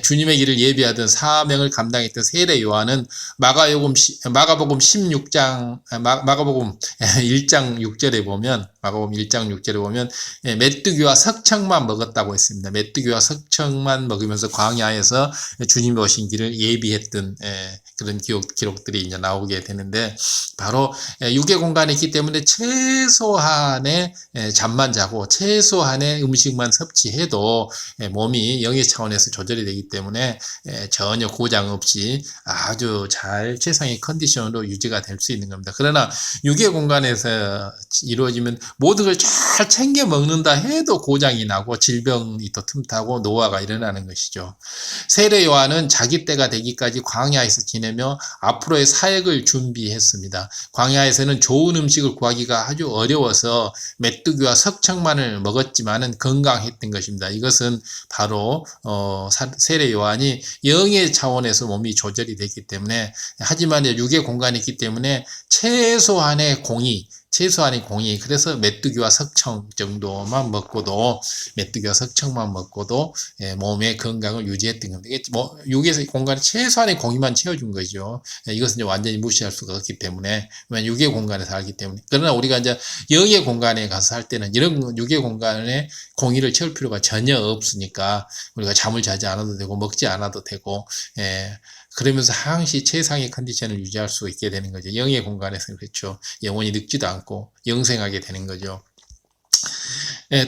Speaker 1: 주님의 길을 예비하던 사명을 감당했던 세례 요한은 마가복음 16장 마가복음 1장 6절에 보면 마가복음 1장 6절에 보면 메뚜기와 석청만 먹었다고 했습니다. 메뚜기와 석청만 먹으면서 광야에서 주님이 오신 길을 예비했던 그런 기록들이 이제 나오게 되는데, 바로 육의 공간에 있기 때문에 최소한의 잠만 자고 최소한의 음식만 섭취해도 몸이 영의 차원에서 조절이 되기 때문에 전혀 고장 없이 아주 잘 최상의 컨디션으로 유지가 될 수 있는 겁니다. 그러나 육의 공간에서 이루어지면 모든 걸 잘 챙겨 먹는다 해도 고장이 나고 질병이 또 틈타고 노화가 일어나는 것이죠. 세례 요한은 자기 때가 되기까지 광야에서 지내며 앞으로의 사역을 준비했습니다. 광야에서는 좋은 음식을 구하기가 아주 어려워서 메뚜기와 석청만을 먹었지만은 건강했던 것입니다. 이것은 바로 세례 요한이 영의 차원에서 몸이 조절이 됐기 때문에, 하지만 육의 공간이 있기 때문에 최소한의 공의, 그래서 메뚜기와 석청 정도만 먹고도, 몸의 건강을 유지했던 겁니다. 이게 뭐 육의 공간에 최소한의 공의만 채워준 거죠. 이것은 이제 완전히 무시할 수가 없기 때문에, 왜냐하면 육의 공간에 살기 때문에. 그러나 우리가 이제 영의 공간에 가서 살 때는 이런 육의 공간에 공의를 채울 필요가 전혀 없으니까 우리가 잠을 자지 않아도 되고 먹지 않아도 되고, 그러면서 항시 최상의 컨디션을 유지할 수 있게 되는 거죠. 영의 공간에서는 그렇죠. 영원히 늙지도 않고 영생하게 되는 거죠.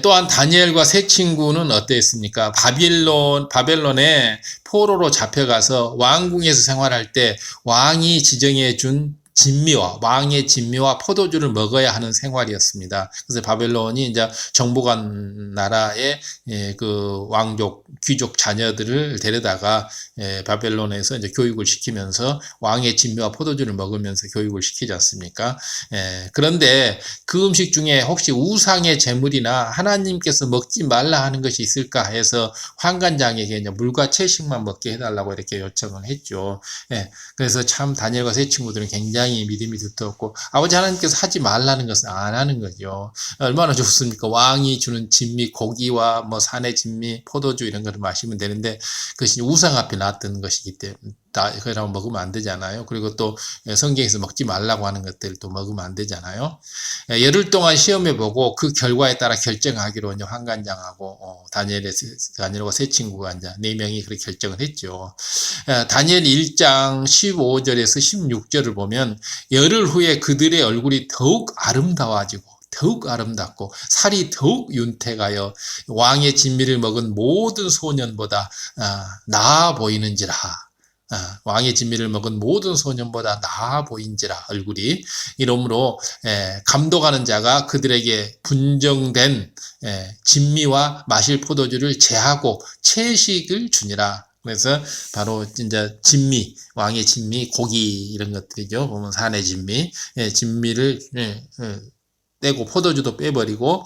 Speaker 1: 또한 다니엘과 세 친구는 어땠습니까? 바벨론에 포로로 잡혀가서 왕궁에서 생활할 때 왕이 지정해 준 왕의 진미와 포도주를 먹어야 하는 생활이었습니다. 그래서 바벨론이 이제 정복한 나라의 그 왕족, 귀족 자녀들을 데려다가 바벨론에서 이제 교육을 시키면서 왕의 진미와 포도주를 먹으면서 교육을 시키지 않습니까? 그런데 그 음식 중에 혹시 우상의 제물이나 하나님께서 먹지 말라 하는 것이 있을까 해서 환관장에게 이제 물과 채식만 먹게 해달라고 이렇게 요청을 했죠. 그래서 참 다니엘과 세 친구들은 굉장히 믿음이 두터웠고, 아버지 하나님께서 하지 말라는 것은 안 하는 거죠. 얼마나 좋습니까? 왕이 주는 진미, 고기와 뭐 산의 진미, 포도주 이런 것을 마시면 되는데, 그것이 우상 앞에 놨던 것이기 때문에 그러면 먹으면 안 되잖아요. 그리고 또 성경에서 먹지 말라고 하는 것들을 또 먹으면 안 되잖아요. 열흘 동안 시험해보고 그 결과에 따라 결정하기로 이제 환관장하고 다니엘과 세 친구가 이제 4명이 그렇게 결정을 했죠. 다니엘 1장 15절에서 16절을 보면, 열흘 후에 그들의 얼굴이 더욱 아름답고 살이 더욱 윤택하여 왕의 진미를 먹은 모든 소년보다 나아 보이는지라. 왕의 진미를 먹은 모든 소년보다 나아 보인지라 얼굴이. 이러므로 감독하는 자가 그들에게 분정된 진미와 마실 포도주를 제하고 채식을 주니라. 그래서 바로 진짜 진미, 왕의 진미, 고기 이런 것들이죠. 보면 산의 진미, 진미를 떼고 포도주도 빼버리고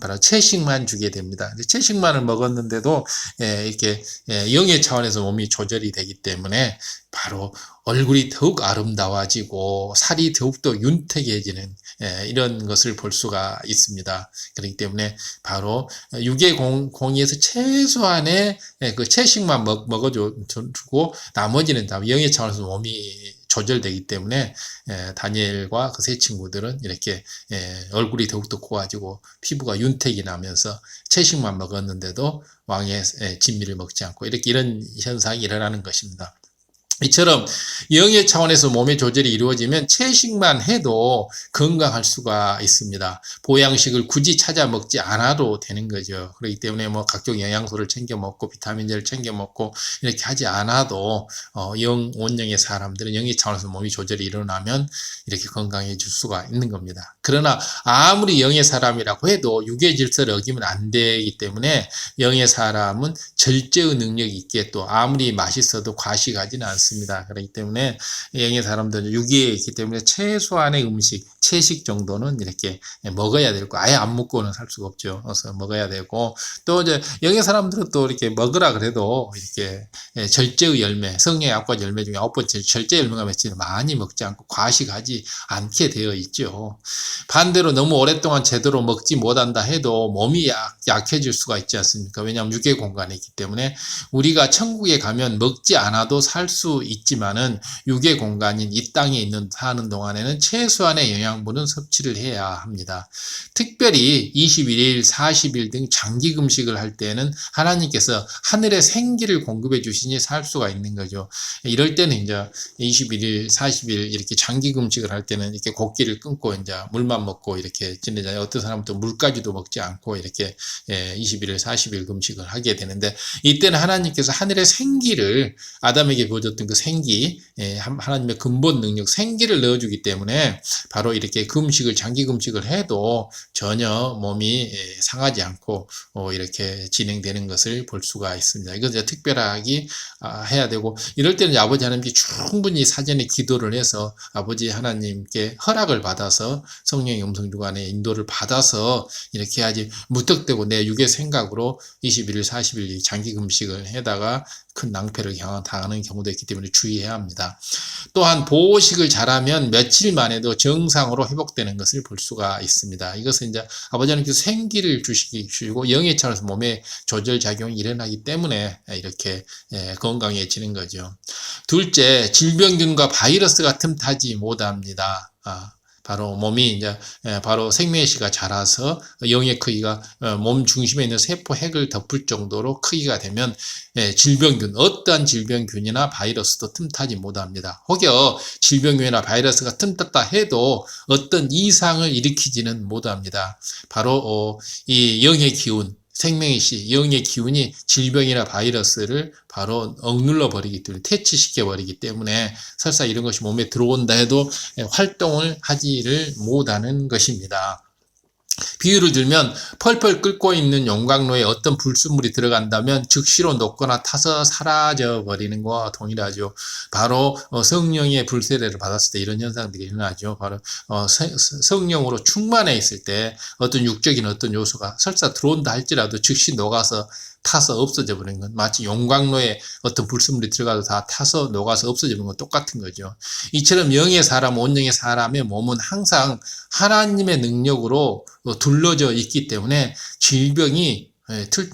Speaker 1: 바로 채식만 주게 됩니다. 채식만을 먹었는데도 이렇게 영의 차원에서 몸이 조절이 되기 때문에 바로 얼굴이 더욱 아름다워지고 살이 더욱더 윤택해지는 이런 것을 볼 수가 있습니다. 그렇기 때문에 바로 육의 공의에서 최소한의 그 채식만 먹어주고 나머지는 다 영의 차원에서 몸이 조절되기 때문에 다니엘과 그 세 친구들은 이렇게 얼굴이 더욱더 고와지고 피부가 윤택이 나면서 채식만 먹었는데도 왕의 진미를 먹지 않고 이런 현상이 일어나는 것입니다. 이처럼 영의 차원에서 몸의 조절이 이루어지면 채식만 해도 건강할 수가 있습니다. 보양식을 굳이 찾아 먹지 않아도 되는 거죠. 그렇기 때문에 뭐 각종 영양소를 챙겨 먹고 비타민제를 챙겨 먹고 이렇게 하지 않아도 원영의 사람들은 영의 차원에서 몸이 조절이 일어나면 이렇게 건강해질 수가 있는 겁니다. 그러나 아무리 영의 사람이라고 해도 육의 질서를 어기면 안 되기 때문에 영의 사람은 절제의 능력이 있기에 또 아무리 맛있어도 과식하지는 않습니다. 그렇기 때문에 영의 사람들은 육위에 있기 때문에 최소한의 음식, 채식 정도는 이렇게 먹어야 되고, 아예 안 먹고는 살 수가 없죠. 그래서 먹어야 되고, 또 이제 영의 사람들은 또 이렇게 먹으라 그래도 이렇게 절제의 열매, 성령의 아홉 열매 중에 9번째 절제 열매가 맺히는 많이 먹지 않고 과식하지 않게 되어 있죠. 반대로 너무 오랫동안 제대로 먹지 못한다 해도 몸이 약해질 수가 있지 않습니까? 왜냐하면 육의 공간에 있기 때문에 우리가 천국에 가면 먹지 않아도 살 수 수 있지만은 육의 공간인 이 땅에 사는 동안에는 최소한의 영양분은 섭취를 해야 합니다. 특별히 21일, 40일 등 장기 금식을 할 때는 하나님께서 하늘의 생기를 공급해 주시니 살 수가 있는 거죠. 이럴 때는 이제 21일, 40일 이렇게 장기 금식을 할 때는 이렇게 곡기를 끊고 이제 물만 먹고 이렇게 지내잖아요. 어떤 사람은 또 물까지도 먹지 않고 이렇게 21일, 40일 금식을 하게 되는데, 이때는 하나님께서 하늘의 생기를, 아담에게 보여줬던 그 생기, 하나님의 근본 능력, 생기를 넣어주기 때문에 바로 이렇게 금식을, 장기 금식을 해도 전혀 몸이 상하지 않고 이렇게 진행되는 것을 볼 수가 있습니다. 이건 이제 특별하게 해야 되고, 이럴 때는 아버지 하나님께 충분히 사전에 기도를 해서 아버지 하나님께 허락을 받아서 성령의 음성 주관의 인도를 받아서 이렇게 해야지, 무턱대고 내 육의 생각으로 21일, 40일 장기 금식을 해다가 큰 낭패를 당하는 경우도 있기 때문에 주의해야 합니다. 또한 보호식을 잘하면 며칠 만에도 정상으로 회복되는 것을 볼 수가 있습니다. 이것은 이제 아버지 하나님께서 생기를 주시고 영의 차원에서 몸에 조절작용이 일어나기 때문에 이렇게 건강해지는 거죠. 둘째, 질병균과 바이러스가 틈타지 못합니다. 바로 몸이 이제 바로 생명의 씨가 자라서 영의 크기가 몸 중심에 있는 세포 핵을 덮을 정도로 크기가 되면 질병균, 어떠한 질병균이나 바이러스도 틈타지 못합니다. 혹여 질병균이나 바이러스가 틈탔다 해도 어떤 이상을 일으키지는 못합니다. 바로 이 영의 기운, 생명의 씨, 영의 기운이 질병이나 바이러스를 바로 억눌러 버리기 때문에, 퇴치시켜 버리기 때문에 설사 이런 것이 몸에 들어온다 해도 활동을 하지를 못하는 것입니다. 비유를 들면 펄펄 끓고 있는 용광로에 어떤 불순물이 들어간다면 즉시로 녹거나 타서 사라져 버리는 것과 동일하죠. 바로 성령의 불세례를 받았을 때 이런 현상들이 일어나죠. 바로 성령으로 충만해 있을 때 어떤 육적인 어떤 요소가 설사 들어온다 할지라도 즉시 녹아서 타서 없어져 버리는 건, 마치 용광로에 어떤 불순물이 들어가도 다 타서 녹아서 없어져 버리는 건 똑같은 거죠. 이처럼 영의 사람, 온영의 사람의 몸은 항상 하나님의 능력으로 둘러져 있기 때문에 질병이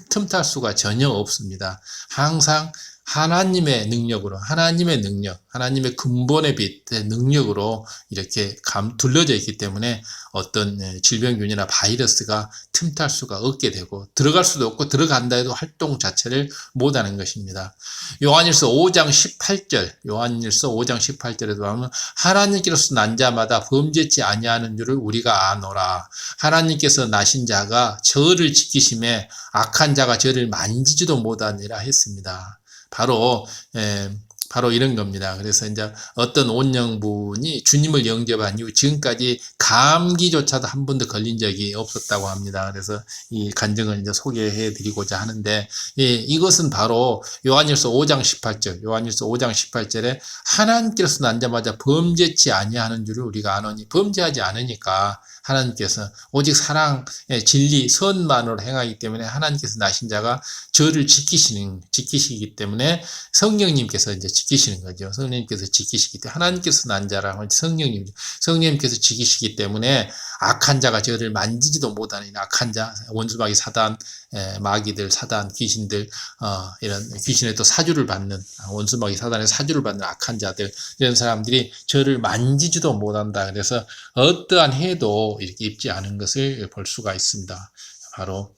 Speaker 1: 틈탈 수가 전혀 없습니다. 항상 하나님의 능력으로, 하나님의 능력, 하나님의 근본의 빛의 능력으로 이렇게 둘러져 있기 때문에 어떤 질병균이나 바이러스가 틈탈 수가 없게 되고, 들어갈 수도 없고 들어간다 해도 활동 자체를 못하는 것입니다. 요한일서 5장 18절, 요한일서 5장 18절에도 보면 하나님께로서 난 자마다 범죄치 아니하는 줄을 우리가 아노라. 하나님께서 나신 자가 저를 지키심에 악한 자가 저를 만지지도 못하니라 했습니다. 바로 이런 겁니다. 그래서 이제 어떤 온영분이 주님을 영접한 이후 지금까지 감기조차도 한 번도 걸린 적이 없었다고 합니다. 그래서 이 간증을 이제 소개해 드리고자 하는데, 이것은 바로 요한일서 5장 18절, 요한일서 5장 18절에 하나님께서 난자마자 범죄치 아니하는 줄을 우리가 아노니, 범죄하지 않으니까 하나님께서 오직 사랑, 진리, 선만으로 행하기 때문에 하나님께서 나신 자가 저를 지키시기 때문에 성령님께서 이제 지키시는 거죠. 성령님께서 지키시기 때문에, 하나님께서 난 자라고 성령님께서 지키시기 때문에 악한 자가 저를 만지지도 못하는 악한 자, 원수마귀 사단, 마귀들, 사단, 귀신들, 이런 귀신의 또 사주를 받는, 원수마귀 사단의 사주를 받는 악한 자들, 이런 사람들이 저를 만지지도 못한다. 그래서 어떠한 해도 이렇게 입지 않은 것을 볼 수가 있습니다. 바로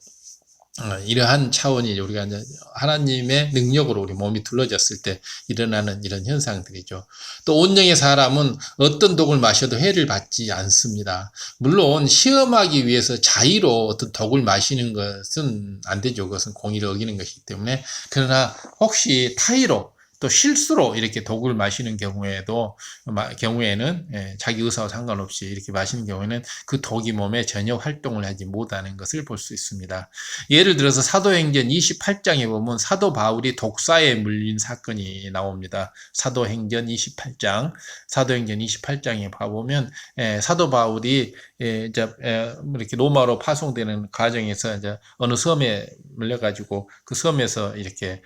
Speaker 1: 이러한 차원이 우리가 이제 하나님의 능력으로 우리 몸이 둘러졌을 때 일어나는 이런 현상들이죠. 또 온영의 사람은 어떤 독을 마셔도 해를 받지 않습니다. 물론 시험하기 위해서 자의로 어떤 독을 마시는 것은 안 되죠. 그것은 공의를 어기는 것이기 때문에. 그러나 혹시 타의로 또 실수로 이렇게 독을 마시는 경우에는 자기 의사와 상관없이 이렇게 마시는 경우에는 그 독이 몸에 전혀 활동을 하지 못하는 것을 볼 수 있습니다. 예를 들어서 사도행전 28장에 보면 사도 바울이 독사에 물린 사건이 나옵니다. 사도행전 28장에 봐보면 사도 바울이 이제 이렇게 로마로 파송되는 과정에서 이제 어느 섬에 물려가지고 그 섬에서 이렇게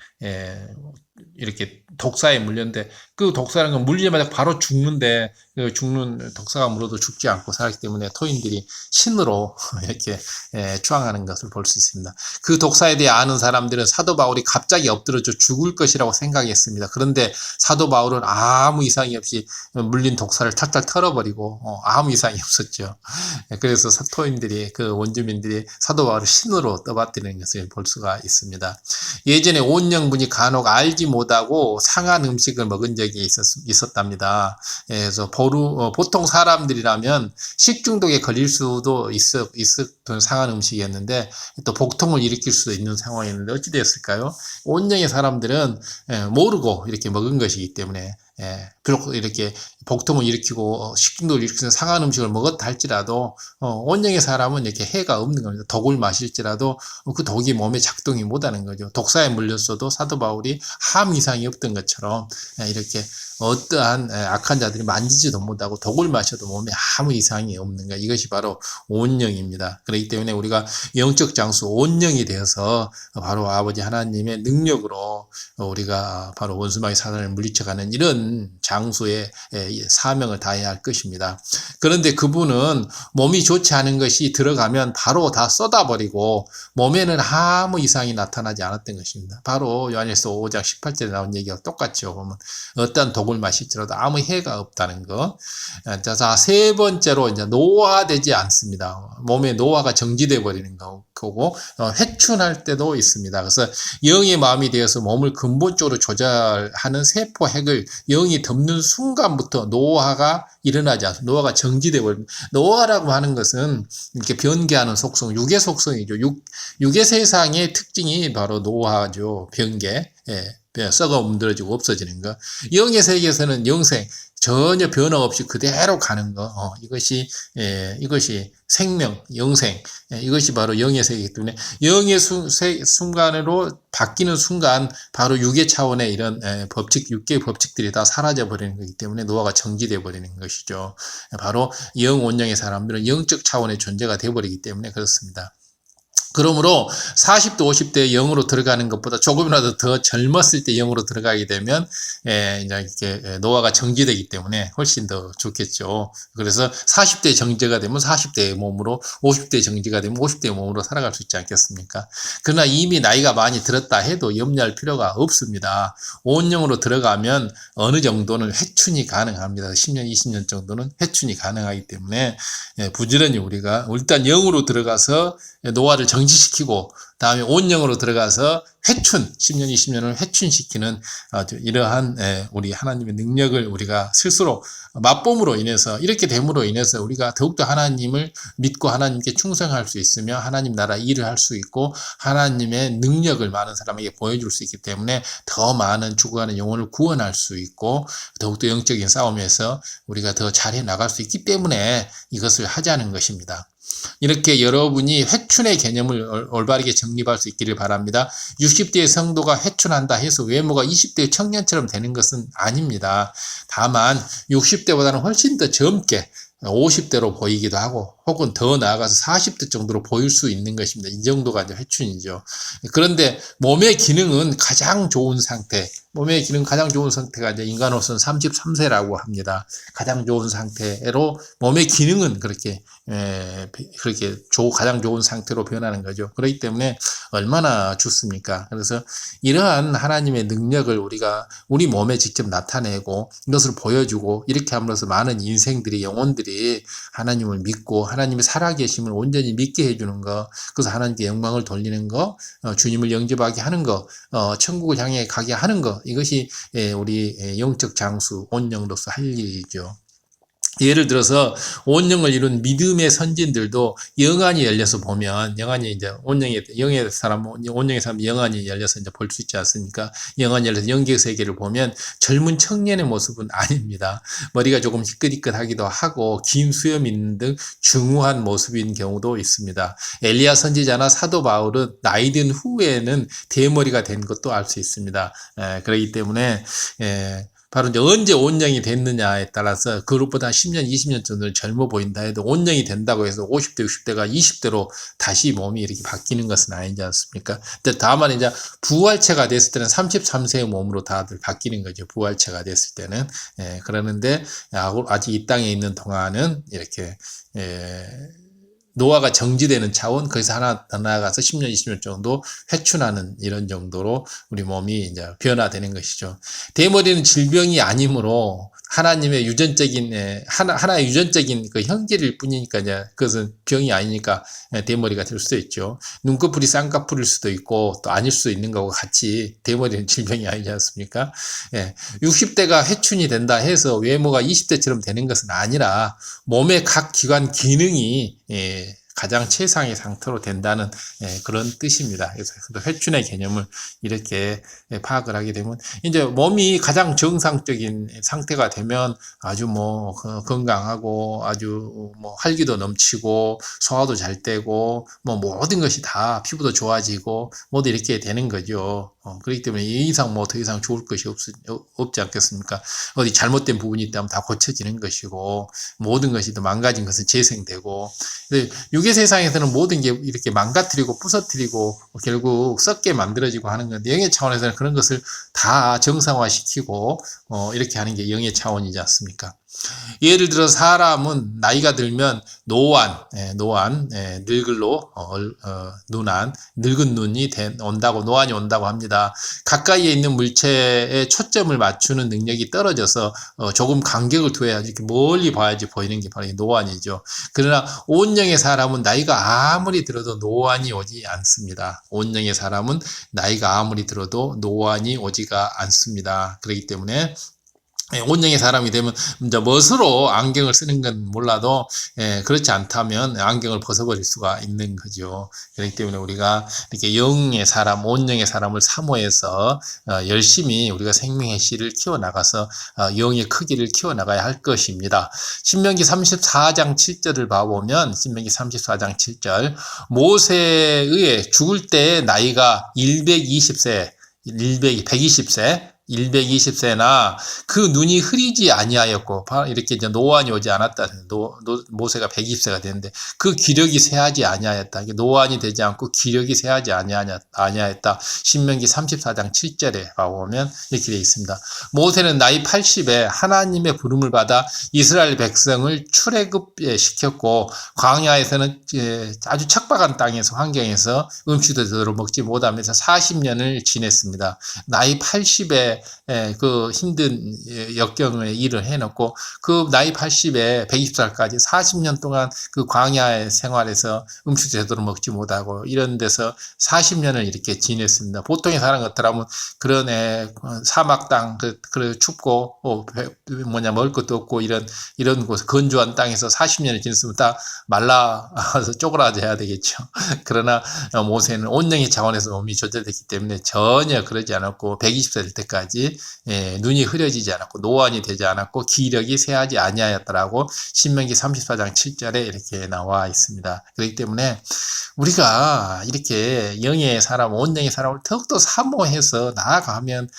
Speaker 1: 독사에 물렸는데 그 독사라는 건 물리자마자 바로 죽는데 그 죽는 독사가 물어도 죽지 않고 살았기 때문에 토인들이 신으로 이렇게 추앙하는 것을 볼 수 있습니다. 그 독사에 대해 아는 사람들은 사도 바울이 갑자기 엎드러져 죽을 것이라고 생각했습니다. 그런데 사도 바울은 아무 이상이 없이 물린 독사를 탁탁 털어버리고 아무 이상이 없었죠. 그래서 토인들이 그 원주민들이 사도 바울을 신으로 떠받드리는 것을 볼 수가 있습니다. 예전에 온영분이 간혹 알지 못하고 상한 음식을 먹은 적이 있었답니다. 그래서 보통 사람들이라면 식중독에 걸릴 수도 있었던 상한 음식이었는데 또 복통을 일으킬 수도 있는 상황이었는데 어찌 되었을까요? 온영의 사람들은 모르고 이렇게 먹은 것이기 때문에 비록 이렇게 복통을 일으키고 식중독을 일으키는 상한 음식을 먹었다 할지라도 온영의 사람은 이렇게 해가 없는 겁니다. 독을 마실지라도 그 독이 몸에 작동이 못하는 거죠. 독사에 물렸어도 사도 바울이 아무 이상이 없던 것처럼 이렇게 어떠한 악한 자들이 만지지도 못하고 독을 마셔도 몸에 아무 이상이 없는 것, 이것이 바로 온영입니다. 그렇기 때문에 우리가 영적 장수 온영이 되어서 바로 아버지 하나님의 능력으로 우리가 바로 원수마귀 사단을 물리쳐가는 이런 장수의 사명을 다해야 할 것입니다. 그런데 그분은 몸이 좋지 않은 것이 들어가면 바로 다 쏟아버리고 몸에는 아무 이상이 나타나지 않았던 것입니다. 바로 요한일서 5장 18절에 나온 얘기가 똑같죠. 보면 어떠한 독을 마실지라도 아무 해가 없다는 거. 자, 세 번째로 이제 노화되지 않습니다. 몸에 노화가 정지돼 버리는 거고 회춘할 때도 있습니다. 그래서 영의 마음이 되어서 몸을 근본적으로 조절하는 세포 핵을 영이 덮는 순간부터 노화가 일어나지 않습니다. 노화가 정지돼 버립니다. 노화라고 하는 것은 이렇게 변개하는 속성, 육의 속성이죠. 육의 세상의 특징이 바로 노화죠. 변개. 썩어 움들어지고 없어지는 거. 영의 세계에서는 영생, 전혀 변화 없이 그대로 가는 거. 이것이 생명, 영생. 이것이 바로 영의 세계이기 때문에 영의 순간으로 바뀌는 순간 바로 육의 차원의 이런 법칙, 육계의 법칙들이 다 사라져 버리는 거기 때문에 노화가 정지돼 버리는 것이죠. 바로 영 온영의 사람들은 영적 차원의 존재가 돼 버리기 때문에 그렇습니다. 그러므로 40대, 50대에 영으로 들어가는 것보다 조금이라도 더 젊었을 때 영으로 들어가게 되면 이제 이렇게 노화가 정지되기 때문에 훨씬 더 좋겠죠. 그래서 40대 정지가 되면 40대의 몸으로, 50대 정지가 되면 50대의 몸으로 살아갈 수 있지 않겠습니까? 그러나 이미 나이가 많이 들었다 해도 염려할 필요가 없습니다. 온영으로 들어가면 어느 정도는 회춘이 가능합니다. 10년, 20년 정도는 회춘이 가능하기 때문에 부지런히 우리가 일단 영으로 들어가서 노화를 정지시키고 다음에 온영으로 들어가서 회춘, 10년, 20년을 회춘시키는 이러한 우리 하나님의 능력을 우리가 스스로 맛봄으로 인해서 이렇게 됨으로 인해서 우리가 더욱더 하나님을 믿고 하나님께 충성할 수 있으며 하나님 나라 일을 할 수 있고 하나님의 능력을 많은 사람에게 보여줄 수 있기 때문에 더 많은 죽어가는 영혼을 구원할 수 있고 더욱더 영적인 싸움에서 우리가 더 잘해 나갈 수 있기 때문에 이것을 하자는 것입니다. 이렇게 여러분이 회춘의 개념을 올바르게 정립할 수 있기를 바랍니다. 60대의 성도가 회춘한다 해서 외모가 20대의 청년처럼 되는 것은 아닙니다. 다만 60대보다는 훨씬 더 젊게 50대로 보이기도 하고 혹은 더 나아가서 40대 정도로 보일 수 있는 것입니다. 이 정도가 이제 회춘이죠. 그런데 몸의 기능은 가장 좋은 상태, 몸의 기능 가장 좋은 상태가 이제 인간으로서는 33세라고 합니다. 가장 좋은 상태로 몸의 기능은 그렇게 가장 좋은 상태로 변하는 거죠. 그렇기 때문에 얼마나 좋습니까? 그래서 이러한 하나님의 능력을 우리가 우리 몸에 직접 나타내고 이것을 보여주고 이렇게 함으로써 많은 인생들이 영혼들이 하나님을 믿고 하나님의 살아계심을 온전히 믿게 해주는 거, 그래서 하나님께 영광을 돌리는 거, 주님을 영접하게 하는 거, 천국을 향해 가게 하는 거, 이것이 우리 영적 장수 온영으로서 할 일이죠. 예를 들어서 온영을 이룬 믿음의 선진들도 영안이 열려서 보면 영안이 이제 영의 사람 영안이 열려서 이제 볼 수 있지 않습니까? 영안이 열려서 영계 세계를 보면 젊은 청년의 모습은 아닙니다. 머리가 조금 희끗희끗하기도 하고 긴 수염이 있는 등 중후한 모습인 경우도 있습니다. 엘리야 선지자나 사도 바울은 나이 든 후에는 대머리가 된 것도 알 수 있습니다. 그렇기 때문에 바로 이제 언제 온영이 됐느냐에 따라서 그룹보다 10년, 20년 정도는 젊어 보인다 해도 온영이 된다고 해서 50대, 60대가 20대로 다시 몸이 이렇게 바뀌는 것은 아니지 않습니까? 근데 다만 이제 부활체가 됐을 때는 33세의 몸으로 다들 바뀌는 거죠. 부활체가 됐을 때는. 예, 그러는데 아직 이 땅에 있는 동안은 이렇게 노화가 정지되는 차원, 거기서 하나 더 나아가서 10년, 20년 정도 회춘하는 이런 정도로 우리 몸이 이제 변화되는 것이죠. 대머리는 질병이 아니므로 하나님의 유전적인, 하나의 유전적인 그 형질일 뿐이니까 이제 그것은 병이 아니니까 대머리가 될 수도 있죠. 눈꺼풀이 쌍꺼풀일 수도 있고 또 아닐 수도 있는 거고 같이 대머리는 질병이 아니지 않습니까? 60대가 회춘이 된다 해서 외모가 20대처럼 되는 것은 아니라 몸의 각 기관 기능이 가장 최상의 상태로 된다는 그런 뜻입니다. 그래서 회춘의 개념을 이렇게 파악을 하게 되면 이제 몸이 가장 정상적인 상태가 되면 아주 뭐 건강하고 아주 뭐 활기도 넘치고 소화도 잘 되고 뭐 모든 것이 다 피부도 좋아지고 모두 이렇게 되는 거죠. 그렇기 때문에 이 이상 뭐 더 이상 좋을 것이 없지 않겠습니까? 어디 잘못된 부분이 있다면 다 고쳐지는 것이고 모든 것이 또 망가진 것은 재생되고 육의 세상에서는 모든 게 이렇게 망가뜨리고 부서뜨리고 결국 썩게 만들어지고 하는 건데 영의 차원에서는 그런 것을 다 정상화시키고 이렇게 하는 게 영의 차원이지 않습니까? 예를 들어 사람은 나이가 들면 노안, 늙을로 눈안, 늙은 눈이 온다고 노안이 온다고 합니다. 가까이에 있는 물체에 초점을 맞추는 능력이 떨어져서 조금 간격을 둬야 이렇게 멀리 봐야지 보이는 게 바로 노안이죠. 그러나 온영의 사람은 나이가 아무리 들어도 노안이 오지 않습니다. 온영의 사람은 나이가 아무리 들어도 노안이 오지가 않습니다. 그렇기 때문에 온영의 사람이 되면 이제 멋으로 안경을 쓰는 건 몰라도 그렇지 않다면 안경을 벗어버릴 수가 있는 거죠. 그렇기 때문에 우리가 이렇게 영의 사람, 온영의 사람을 사모해서 열심히 우리가 생명의 씨를 키워나가서 영의 크기를 키워나가야 할 것입니다. 신명기 34장 7절을 봐보면 신명기 34장 7절 모세의 죽을 때의 나이가 120세, 120세나 그 눈이 흐리지 아니하였고 이렇게 이제 노안이 오지 않았다. 모세가 120세가 되는데 그 기력이 쇠하지 아니하였다. 노안이 되지 않고 기력이 쇠하지 아니하였다. 신명기 34장 7절에 보면 이렇게 되어 있습니다. 모세는 나이 80에 하나님의 부름을 받아 이스라엘 백성을 출애굽시켰고 광야에서는 아주 척박한 땅에서 환경에서 음식도 제대로 먹지 못하면서 40년을 지냈습니다. 나이 80에 그 힘든 역경의 일을 해놓고 그 나이 80에 120살까지 40년 동안 그 광야의 생활에서 음식 제대로 먹지 못하고 이런 데서 40년을 이렇게 지냈습니다. 보통의 사람 같더라면 그런 사막 땅, 그 춥고 먹을 것도 없고 이런 곳 건조한 땅에서 40년을 지냈으면 다 말라서 쪼그라져야 되겠죠. 그러나 모세는 온영의 차원에서 몸이 조절됐기 때문에 전혀 그러지 않았고 120세 될 때까지 눈이 흐려지지 않았고 노안이 되지 않았고 기력이 쇠하지 아니하였다라고 신명기 34장 7절에 이렇게 나와 있습니다. 그렇기 때문에 우리가 이렇게 영의 사람, 온영의 사람을 더욱더 사모해서 나아가면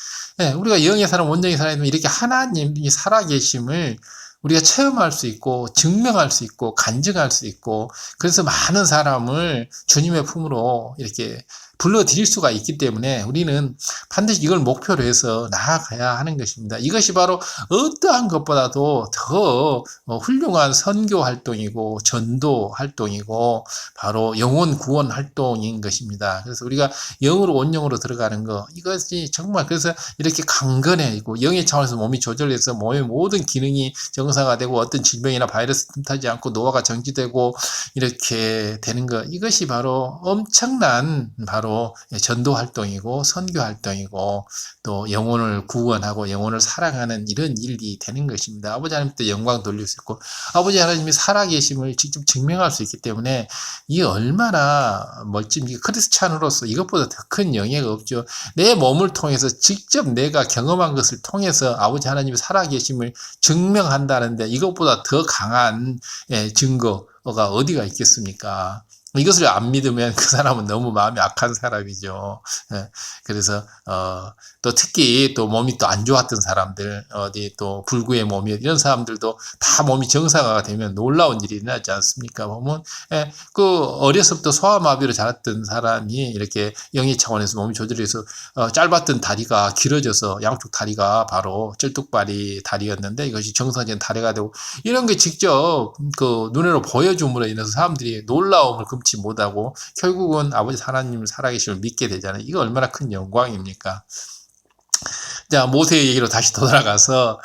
Speaker 1: 우리가 영의 사람, 온영의 사람이면 이렇게 하나님이 살아계심을 우리가 체험할 수 있고 증명할 수 있고 간증할 수 있고 그래서 많은 사람을 주님의 품으로 이렇게 불러들일 수가 있기 때문에 우리는 반드시 이걸 목표로 해서 나아가야 하는 것입니다. 이것이 바로 어떠한 것보다도 더 훌륭한 선교 활동이고 전도 활동이고 바로 영혼 구원 활동인 것입니다. 그래서 우리가 영으로 온영으로 들어가는 거 이것이 정말 그래서 이렇게 강건해지고 영의 차원에서 몸이 조절해서 몸의 모든 기능이 정상화되고 어떤 질병이나 바이러스 틈타지 않고 노화가 정지되고 이렇게 되는 것 이것이 바로 엄청난 바로 전도 활동이고 선교 활동이고 또 영혼을 구원하고 영혼을 사랑하는 이런 일이 되는 것입니다. 아버지 하나님께 영광 돌릴 수 있고 아버지 하나님이 살아계심을 직접 증명할 수 있기 때문에 이게 얼마나 멋집니까? 크리스찬으로서 이것보다 더 큰 영예가 없죠. 내 몸을 통해서 직접 내가 경험한 것을 통해서 아버지 하나님이 살아계심을 증명한다는데 이것보다 더 강한 증거 어디가 있겠습니까? 이것을 안 믿으면 그 사람은 너무 마음이 악한 사람이죠. 예, 그래서 또 특히 또 몸이 또 안 좋았던 사람들, 어디 또 불구의 몸이 이런 사람들도 다 몸이 정상화가 되면 놀라운 일이 일어나지 않습니까? 보면 예, 그 어려서부터 소아마비로 자랐던 사람이 이렇게 영의 차원에서 몸이 조절해서 짧았던 다리가 길어져서 양쪽 다리가 바로 쩔뚝발이 다리였는데 이것이 정상적인 다리가 되고 이런 게 직접 그 눈으로 보여줌으로 인해서 사람들이 놀라움을 금치 못하고 결국은 아버지 하나님 살아계심을 믿게 되잖아요. 이거 얼마나 큰 영광입니까? 자, 모세 얘기로 다시 돌아가서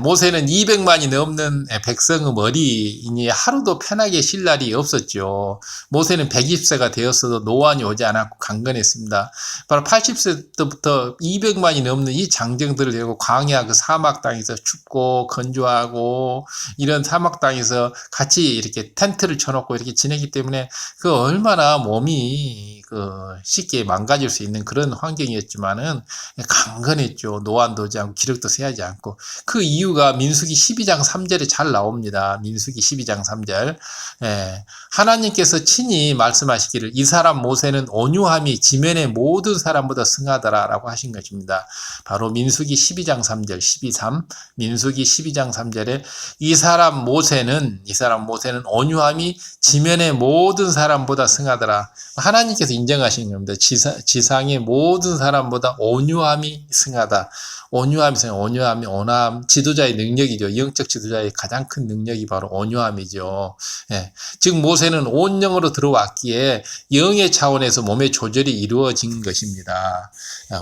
Speaker 1: 모세는 200만이 넘는 백성의 머리이니 하루도 편하게 쉴 날이 없었죠. 모세는 120세가 되었어도 노안이 오지 않았고 강건했습니다. 바로 80세 때부터 200만이 넘는 이 장정들을 데리고 광야 그 사막 땅에서 춥고 건조하고 이런 사막 땅에서 같이 이렇게 텐트를 쳐놓고 이렇게 지내기 때문에 그 얼마나 몸이 그 쉽게 망가질 수 있는 그런 환경이었지만은 강건했죠. 노안도 오지 않고 기력도 세하지 않고. 그 이유가 민수기 12장 3절에 잘 나옵니다. 민수기 12장 3절. 하나님께서 친히 말씀하시기를 이 사람 모세는 온유함이 지면의 모든 사람보다 승하더라 라고 하신 것입니다. 바로 민수기 12장 3절 12.3 민수기 12장 3절에 이 사람 모세는 온유함이 지면의 모든 사람보다 승하더라. 하나님께서 인정하신 겁니다. 지상의 모든 사람보다 온유함이 승하다. 온유함, 지도자의 능력이죠. 영적 지도자의 가장 큰 능력이 바로 온유함이죠. 예. 즉 모세는 온 영으로 들어왔기에 영의 차원에서 몸의 조절이 이루어진 것입니다.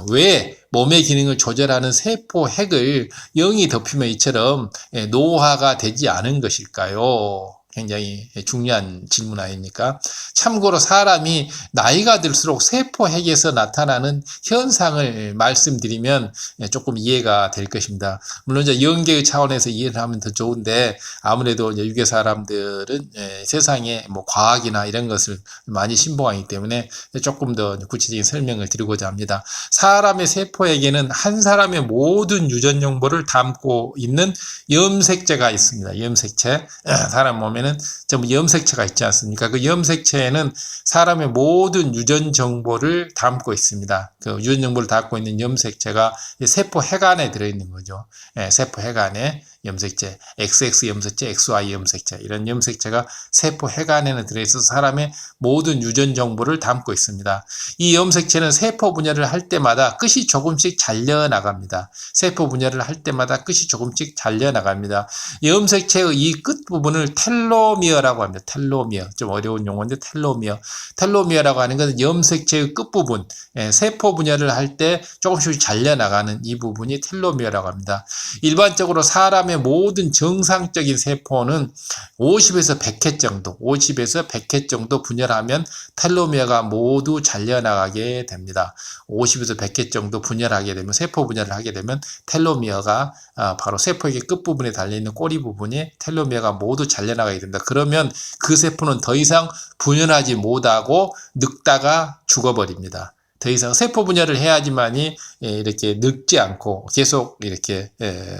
Speaker 1: 왜 몸의 기능을 조절하는 세포 핵을 영이 덮이면 이처럼 노화가 되지 않은 것일까요? 굉장히 중요한 질문 아닙니까? 참고로 사람이 나이가 들수록 세포핵에서 나타나는 현상을 말씀드리면 조금 이해가 될 것입니다. 물론 이제 영계의 차원에서 이해를 하면 더 좋은데 아무래도 이제 유교 사람들은 세상에 뭐 과학이나 이런 것을 많이 신봉하기 때문에 조금 더 구체적인 설명을 드리고자 합니다. 사람의 세포에게는 한 사람의 모든 유전 정보를 담고 있는 염색체가 있습니다. 염색체. 사람 몸에 전부 염색체가 있지 않습니까? 그 염색체에는 사람의 모든 유전 정보를 담고 있습니다. 그 유전 정보를 담고 있는 염색체가 세포 핵 안에 들어있는 거죠. 세포 핵 안에 염색체, XX 염색체, XY 염색체 이런 염색체가 세포 핵 안에는 들어있어서 사람의 모든 유전 정보를 담고 있습니다. 이 염색체는 세포 분열을 할 때마다 끝이 조금씩 잘려나갑니다. 세포 분열을 할 때마다 끝이 조금씩 잘려나갑니다. 염색체의 이 끝부분을 텔로미어라고 합니다. 텔로미어. 좀 어려운 용어인데 텔로미어. 텔로미어라고 하는 것은 염색체의 끝부분, 세포 분열을 할 때 조금씩 잘려나가는 이 부분이 텔로미어라고 합니다. 일반적으로 사람의 모든 정상적인 세포는 50에서 100회 정도 분열하면 텔로미어가 모두 잘려나가게 됩니다. 50에서 100회 정도 분열하게 되면 세포 분열을 하게 되면 텔로미어가 바로 세포의 끝부분에 달려있는 꼬리 부분이 텔로미어가 모두 잘려나가게 됩니다. 그러면 그 세포는 더 이상 분열하지 못하고 늙다가 죽어버립니다. 더 이상 세포 분열을 해야지만이 이렇게 늙지 않고 계속 이렇게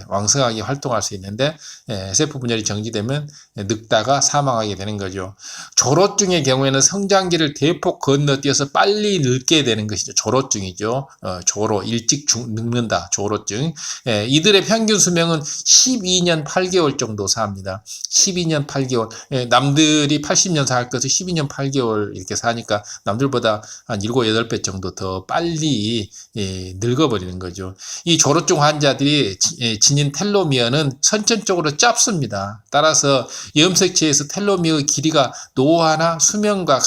Speaker 1: 왕성하게 활동할 수 있는데 세포 분열이 정지되면 늙다가 사망하게 되는 거죠. 조로증의 경우에는 성장기를 대폭 건너뛰어서 빨리 늙게 되는 것이죠. 조로증이죠. 일찍 늙는다. 조로증. 이들의 평균 수명은 12년 8개월 정도 삽니다. 12년 8개월. 남들이 80년 살 것을 12년 8개월 이렇게 사니까 남들보다 한 7, 8배 정도 더 빨리 늙어버리는 거죠. 이 조로증 환자들이 지닌 텔로미어는 선천적으로 짧습니다. 따라서 염색체에서 텔로미어의 길이가 노화나 수명과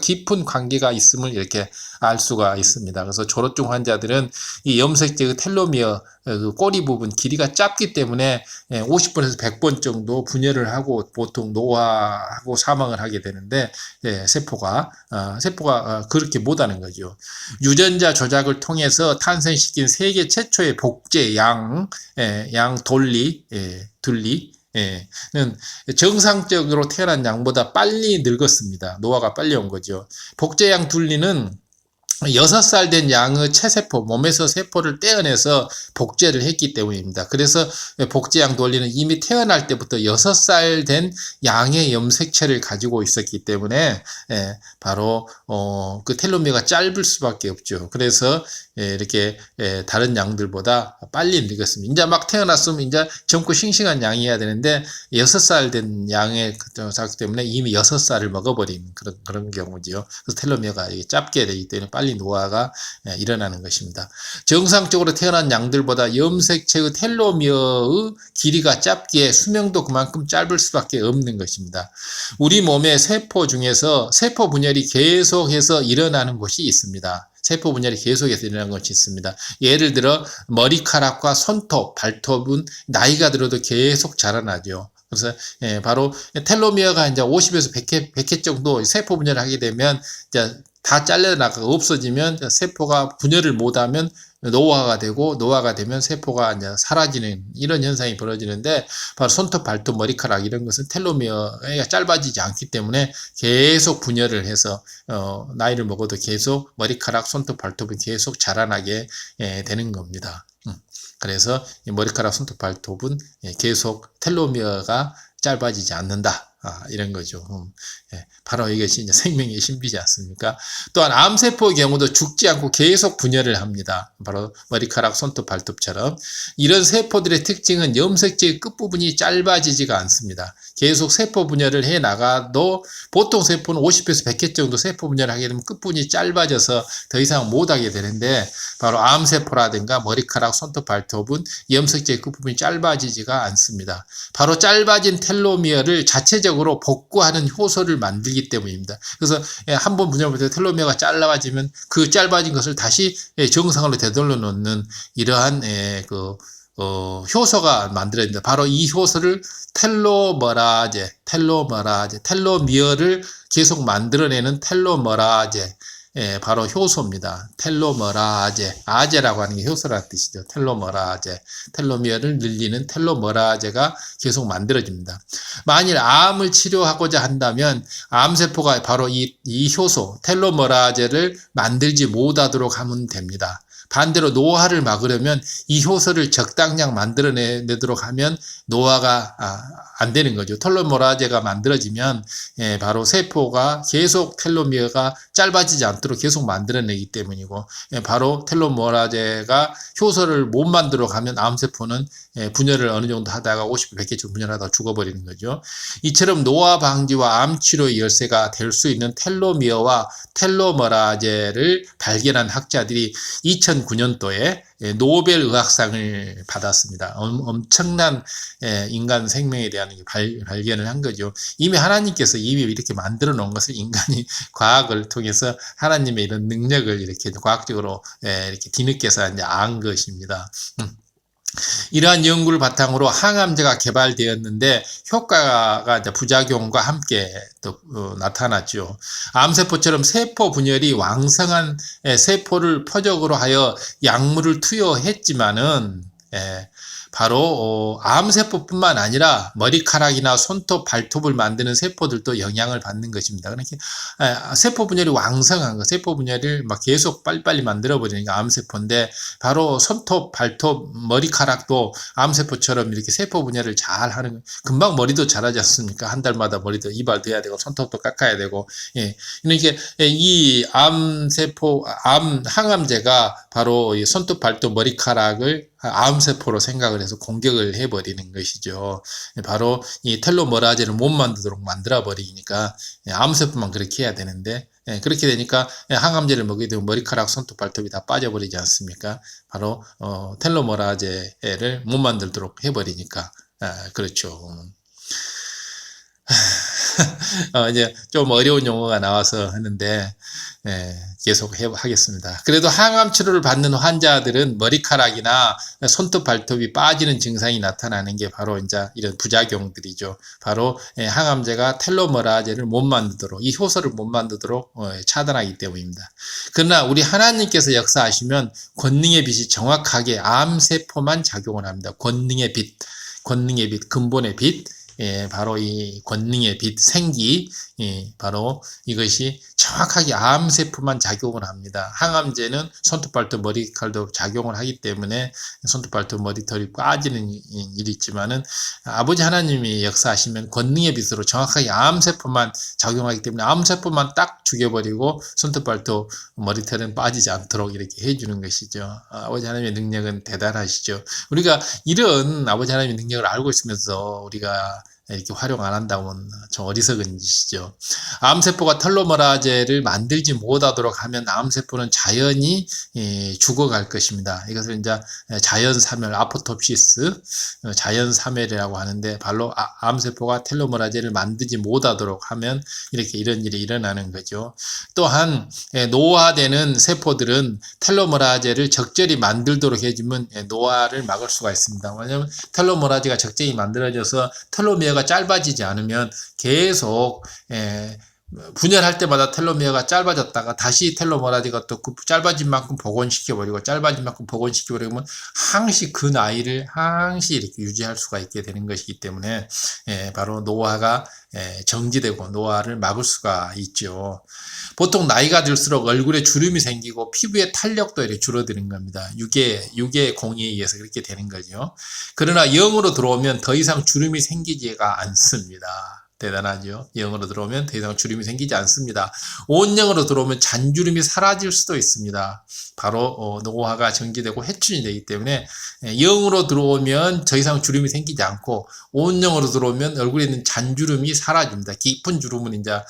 Speaker 1: 깊은 관계가 있음을 이렇게 알 수가 있습니다. 그래서 조로증 환자들은 이 염색체의 텔로미어 그 꼬리 부분 길이가 짧기 때문에 50번에서 100번 정도 분열을 하고 보통 노화하고 사망을 하게 되는데 세포가 그렇게 못하는 거죠. 유전자 조작을 통해서 탄생시킨 세계 최초의 복제 양 둘리 는 정상적으로 태어난 양보다 빨리 늙었습니다. 노화가 빨리 온 거죠. 복제양 둘리는 6살 된 양의 체세포, 몸에서 세포를 떼어내서 복제를 했기 때문입니다. 그래서 복제양 돌리는 이미 태어날 때부터 6살 된 양의 염색체를 가지고 있었기 때문에 바로 그 텔로미어가 짧을 수밖에 없죠. 그래서 이렇게 다른 양들보다 빨리 늙었습니다. 이제 막 태어났으면 이제 젊고 싱싱한 양이어야 되는데 6살 된 양의 작기 때문에 이미 6살을 먹어버린 그런 경우지요. 그래서 텔로미어가 짧게 되기 때문에 빨리 노화가 일어나는 것입니다. 정상적으로 태어난 양들보다 염색체의 텔로미어의 길이가 짧기에 수명도 그만큼 짧을 수밖에 없는 것입니다. 우리 몸의 세포 중에서 세포 분열이 계속해서 일어나는 곳이 있습니다. 세포 분열이 계속해서 일어나는 것이 있습니다. 예를 들어 머리카락과 손톱, 발톱은 나이가 들어도 계속 자라나죠. 그래서 바로 텔로미어가 이제 50에서 100회 정도 세포 분열을 하게 되면 이제 다 잘려나가 없어지면 세포가 분열을 못하면 노화가 되고, 노화가 되면 세포가 이제 사라지는 이런 현상이 벌어지는데, 바로 손톱, 발톱, 머리카락 이런 것은 텔로미어가 짧아지지 않기 때문에 계속 분열을 해서 나이를 먹어도 계속 머리카락, 손톱, 발톱은 계속 자라나게 되는 겁니다. 그래서 머리카락, 손톱, 발톱은 계속 텔로미어가 짧아지지 않는다. 이런 거죠. 바로 이것이 이제 생명의 신비지 않습니까? 또한 암세포의 경우도 죽지 않고 계속 분열을 합니다. 바로 머리카락, 손톱, 발톱처럼. 이런 세포들의 특징은 염색체의 끝부분이 짧아지지가 않습니다. 계속 세포 분열을 해 나가도 보통 세포는 50에서 100회 정도 세포 분열을 하게 되면 끝부분이 짧아져서 더 이상 못하게 되는데, 바로 암세포라든가 머리카락, 손톱, 발톱은 염색체의 끝부분이 짧아지지가 않습니다. 바로 짧아진 텔로미어를 자체적으로 복구하는 효소를 만들기 때문입니다. 그래서 한번 분열부터 텔로미어가 짧아지면 그 짧아진 것을 다시 정상으로 되돌려 놓는 이러한 효소가 만들어집니다. 바로 이 효소를 텔로미어를 계속 만들어내는 텔로머라제, 바로 효소입니다. 텔로머라제, 아제라고 하는 게 효소라는 뜻이죠. 텔로머라제, 텔로미어를 늘리는 텔로머라제가 계속 만들어집니다. 만일 암을 치료하고자 한다면 암세포가 바로 이 효소, 텔로머라제를 만들지 못하도록 하면 됩니다. 반대로 노화를 막으려면 이 효소를 적당량 만들어내도록 하면 노화가 안 되는 거죠. 텔로머라제가 만들어지면 바로 세포가 계속 텔로미어가 짧아지지 않도록 계속 만들어내기 때문이고, 바로 텔로머라제가 효소를 못 만들도록 하면 암세포는 분열을 어느 정도 하다가 50, 100개쯤 분열하다가 죽어버리는 거죠. 이처럼 노화 방지와 암 치료의 열쇠가 될 수 있는 텔로미어와 텔로머라제를 발견한 학자들이 2009년도에 노벨 의학상을 받았습니다. 엄청난 인간 생명에 대한 발견을 한 거죠. 이미 하나님께서 이미 이렇게 만들어 놓은 것을 인간이 과학을 통해서 하나님의 이런 능력을 이렇게 과학적으로 이렇게 뒤늦게서 이제 안 것입니다. 이러한 연구를 바탕으로 항암제가 개발되었는데 효과가 이제 부작용과 함께 또 나타났죠. 암세포처럼 세포 분열이 왕성한 세포를 표적으로 하여 약물을 투여했지만은 바로 암세포뿐만 아니라 머리카락이나 손톱, 발톱을 만드는 세포들도 영향을 받는 것입니다. 그러니까 세포 분열이 왕성한 거, 세포 분열을 막 계속 빨리빨리 만들어버리는 게 암세포인데, 바로 손톱, 발톱, 머리카락도 암세포처럼 이렇게 세포 분열을 잘 하는, 금방 머리도 자라지 않습니까? 한 달마다 머리도 이발도 해야 되고 손톱도 깎아야 되고. 그러니까 이 항암제가 바로 이 손톱, 발톱, 머리카락을 암세포로 생각을 해서 공격을 해버리는 것이죠. 바로 이 텔로머라제를 못 만들도록 만들어버리니까 암세포만 그렇게 해야 되는데, 그렇게 되니까 항암제를 먹게 되면 머리카락, 손톱, 발톱이 다 빠져버리지 않습니까? 바로 텔로머라제를 못 만들도록 해버리니까 그렇죠. 이제 좀 어려운 용어가 나와서 하는데 계속 하겠습니다. 그래도 항암 치료를 받는 환자들은 머리카락이나 손톱, 발톱이 빠지는 증상이 나타나는 게 바로 이제 이런 부작용들이죠. 바로 항암제가 텔로머라제를 못 만들도록, 이 효소를 못 만들도록 차단하기 때문입니다. 그러나 우리 하나님께서 역사하시면 권능의 빛이 정확하게 암세포만 작용을 합니다. 권능의 빛, 근본의 빛, 바로 이 권능의 빛, 생기, 바로 이것이 정확하게 암세포만 작용을 합니다. 항암제는 손톱, 발톱, 머리칼도 작용을 하기 때문에 손톱, 발톱, 머리털이 빠지는 일이 있지만은 아버지 하나님이 역사하시면 권능의 빛으로 정확하게 암세포만 작용하기 때문에 암세포만 딱 죽여버리고 손톱, 발톱, 머리털은 빠지지 않도록 이렇게 해주는 것이죠. 아버지 하나님의 능력은 대단하시죠. 우리가 이런 아버지 하나님의 능력을 알고 있으면서 우리가 이렇게 활용 안 한다면 좀 어리석은 짓이죠. 암세포가 텔로메라제를 만들지 못하도록 하면 암세포는 자연히 죽어갈 것입니다. 이것을 이제 자연사멸, 아포톱시스, 자연사멸이라고 하는데 바로 암세포가 텔로메라제를 만들지 못하도록 하면 이렇게 이런 일이 일어나는 거죠. 또한 노화되는 세포들은 텔로메라제를 적절히 만들도록 해주면 노화를 막을 수가 있습니다. 왜냐하면 텔로메라제가 적절히 만들어져서 텔로미어가 짧아지지 않으면 계속 분열할 때마다 텔로미어가 짧아졌다가 다시 텔로메라제가 또 그 짧아진 만큼 복원시켜버리고 짧아진 만큼 복원시켜버리면 항시 그 나이를 항시 이렇게 유지할 수가 있게 되는 것이기 때문에 바로 노화가 정지되고 노화를 막을 수가 있죠. 보통 나이가 들수록 얼굴에 주름이 생기고 피부의 탄력도 이렇게 줄어드는 겁니다. 육의 공에 의해서 그렇게 되는 거죠. 그러나 0으로 들어오면 더 이상 주름이 생기지가 않습니다. 대단하죠. 0으로 들어오면 더 이상 주름이 생기지 않습니다. 온영으로 들어오면 잔주름이 사라질 수도 있습니다. 바로 노화가 정지되고 해춘이 되기 때문에 0으로 들어오면 더 이상 주름이 생기지 않고 온영으로 들어오면 얼굴에 있는 잔주름이 사라집니다. 깊은 주름은 이제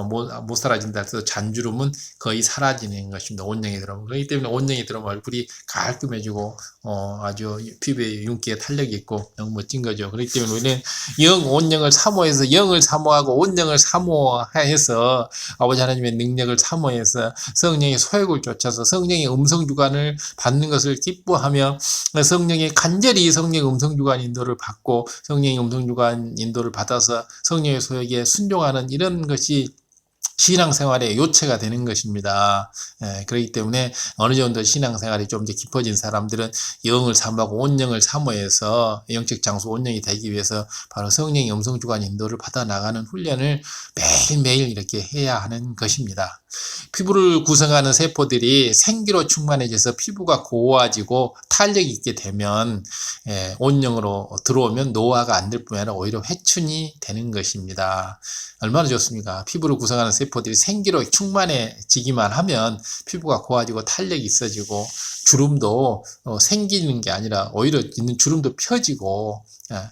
Speaker 1: 못 사라진다 해서 잔주름은 거의 사라지는 것입니다. 온영에 들어오면. 그렇기 때문에 온영에 들어오면 얼굴이 깔끔해지고 아주 피부에 윤기에 탄력이 있고 너무 멋진 거죠. 그렇기 때문에 우리는 온영을 사모해서 0을 사모하고 온영을 사모해서 아버지 하나님의 능력을 사모해서 성령의 소욕을 쫓아서 성령의 음성주관을 받는 것을 기뻐하며 성령의 간절히 성령의 음성주관 인도를 받고 성령의 음성주관 인도를 받아서 성령의 소욕에 순종하는 이런 것이 신앙생활의 요체가 되는 것입니다. 그렇기 때문에 어느 정도 신앙생활이 좀 더 깊어진 사람들은 영을 사모하고 온영을 사모해서 영적 장수 온영이 되기 위해서 바로 성령의 음성주관 인도를 받아 나가는 훈련을 매일매일 이렇게 해야 하는 것입니다. 피부를 구성하는 세포들이 생기로 충만해져서 피부가 고와지고 탄력이 있게 되면 온영으로 들어오면 노화가 안 될 뿐 아니라 오히려 회춘이 되는 것입니다. 얼마나 좋습니까? 피부를 구성하는 세포들이 생기로 충만해지기만 하면 피부가 고와지고 탄력이 있어지고 주름도 생기는 게 아니라 오히려 있는 주름도 펴지고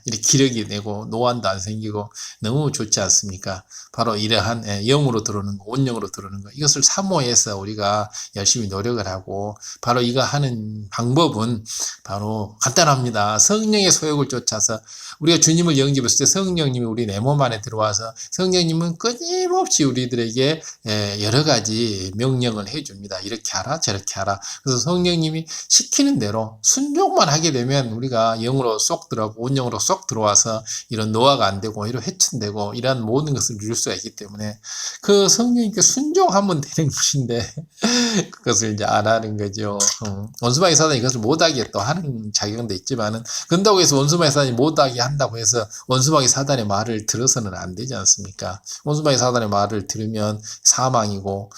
Speaker 1: 이렇게 기력이 되고 노안도 안 생기고 너무 좋지 않습니까? 바로 이러한 영으로 들어오는 거, 온영으로 들어오는 거 이것을 사모해서 우리가 열심히 노력을 하고 바로 이거 하는 방법은 바로 간단합니다. 성령의 소욕을 쫓아서 우리가 주님을 영접했을 때 성령님이 우리 내 몸 안에 들어와서 성령님은 끊임없이 우리들에게 여러 가지 명령을 해줍니다. 이렇게 하라 저렇게 하라. 그래서 성령님이 시키는 대로 순종만 하게 되면 우리가 영으로 쏙 들어가고 온영으로 쏙 들어와서 이런 노화가 안 되고 오히려 회춘되고 이러한 모든 것을 누릴 수가 있기 때문에 그 성령님께 순종하면 되는 것인데 그것을 이제 안 하는 거죠. 원수마귀 사단이 이것을 못하게 또 하는 작용도 있지만은 그런다고 해서 원수마귀 사단이 못하게 한다고 해서 원수마귀 사단의 말을 들어서는 안 되지 않습니까? 원수마귀 사단의 말을 들으면 사망이고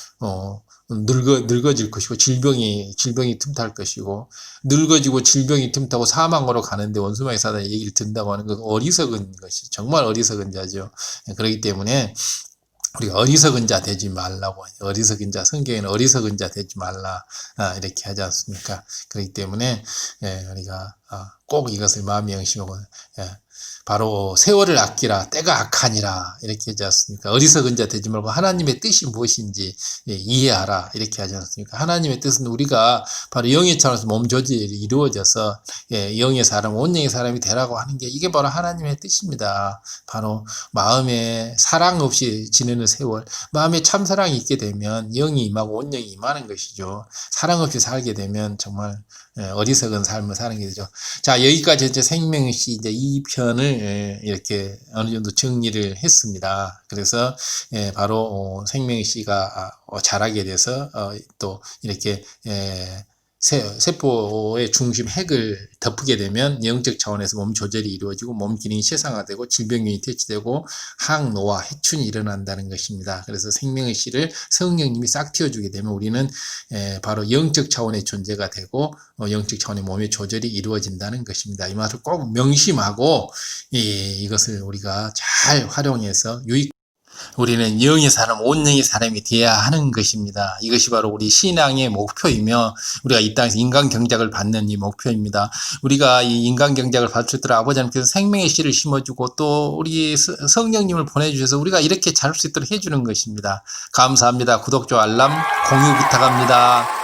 Speaker 1: 늙어질 것이고 질병이 틈탈 것이고 늙어지고 질병이 틈타고 사망으로 가는데 원수마귀 사단의 얘기를 듣는다고 하는 건 어리석은 것이 정말 어리석은 자죠. 그렇기 때문에 우리가 어리석은 자 되지 말라고 어리석은 자 성경에는 어리석은 자 되지 말라 이렇게 하지 않습니까? 그렇기 때문에 우리가 꼭 이것을 마음에 영심하고 바로 세월을 아끼라 때가 악하니라 이렇게 하지 않습니까? 어리석은 자 되지 말고 하나님의 뜻이 무엇인지 이해하라 이렇게 하지 않습니까? 하나님의 뜻은 우리가 바로 영의 차원에서 몸 조직이 이루어져서 영의 사람, 온영의 사람이 되라고 하는 게 이게 바로 하나님의 뜻입니다. 바로 마음에 사랑 없이 지내는 세월, 마음에 참사랑이 있게 되면 영이 임하고 온영이 임하는 것이죠. 사랑 없이 살게 되면 정말 어리석은 삶을 사는 게 되죠. 자, 여기까지 이제 생명시 이제 2편을 이렇게 어느 정도 정리를 했습니다. 그래서 바로 생명시가 자라게 돼서 또 이렇게 세포의 중심 핵을 덮게 되면 영적 차원에서 몸 조절이 이루어지고 몸 기능이 최상화되고 질병균이 퇴치되고 항노화, 해춘이 일어난다는 것입니다. 그래서 생명의 씨를 성령님이 싹 틔워주게 되면 우리는 바로 영적 차원의 존재가 되고 영적 차원의 몸의 조절이 이루어진다는 것입니다. 이 말을 꼭 명심하고 이것을 우리가 잘 활용해서 우리는 영의 사람, 온영의 사람이 되어야 하는 것입니다. 이것이 바로 우리 신앙의 목표이며 우리가 이 땅에서 인간 경작을 받는 이 목표입니다. 우리가 이 인간 경작을 받을 때 아버지 하나님께서 생명의 씨를 심어주고 또 우리 성령님을 보내주셔서 우리가 이렇게 잘 수 있도록 해주는 것입니다. 감사합니다. 구독, 좋아요, 알람, 공유 부탁합니다.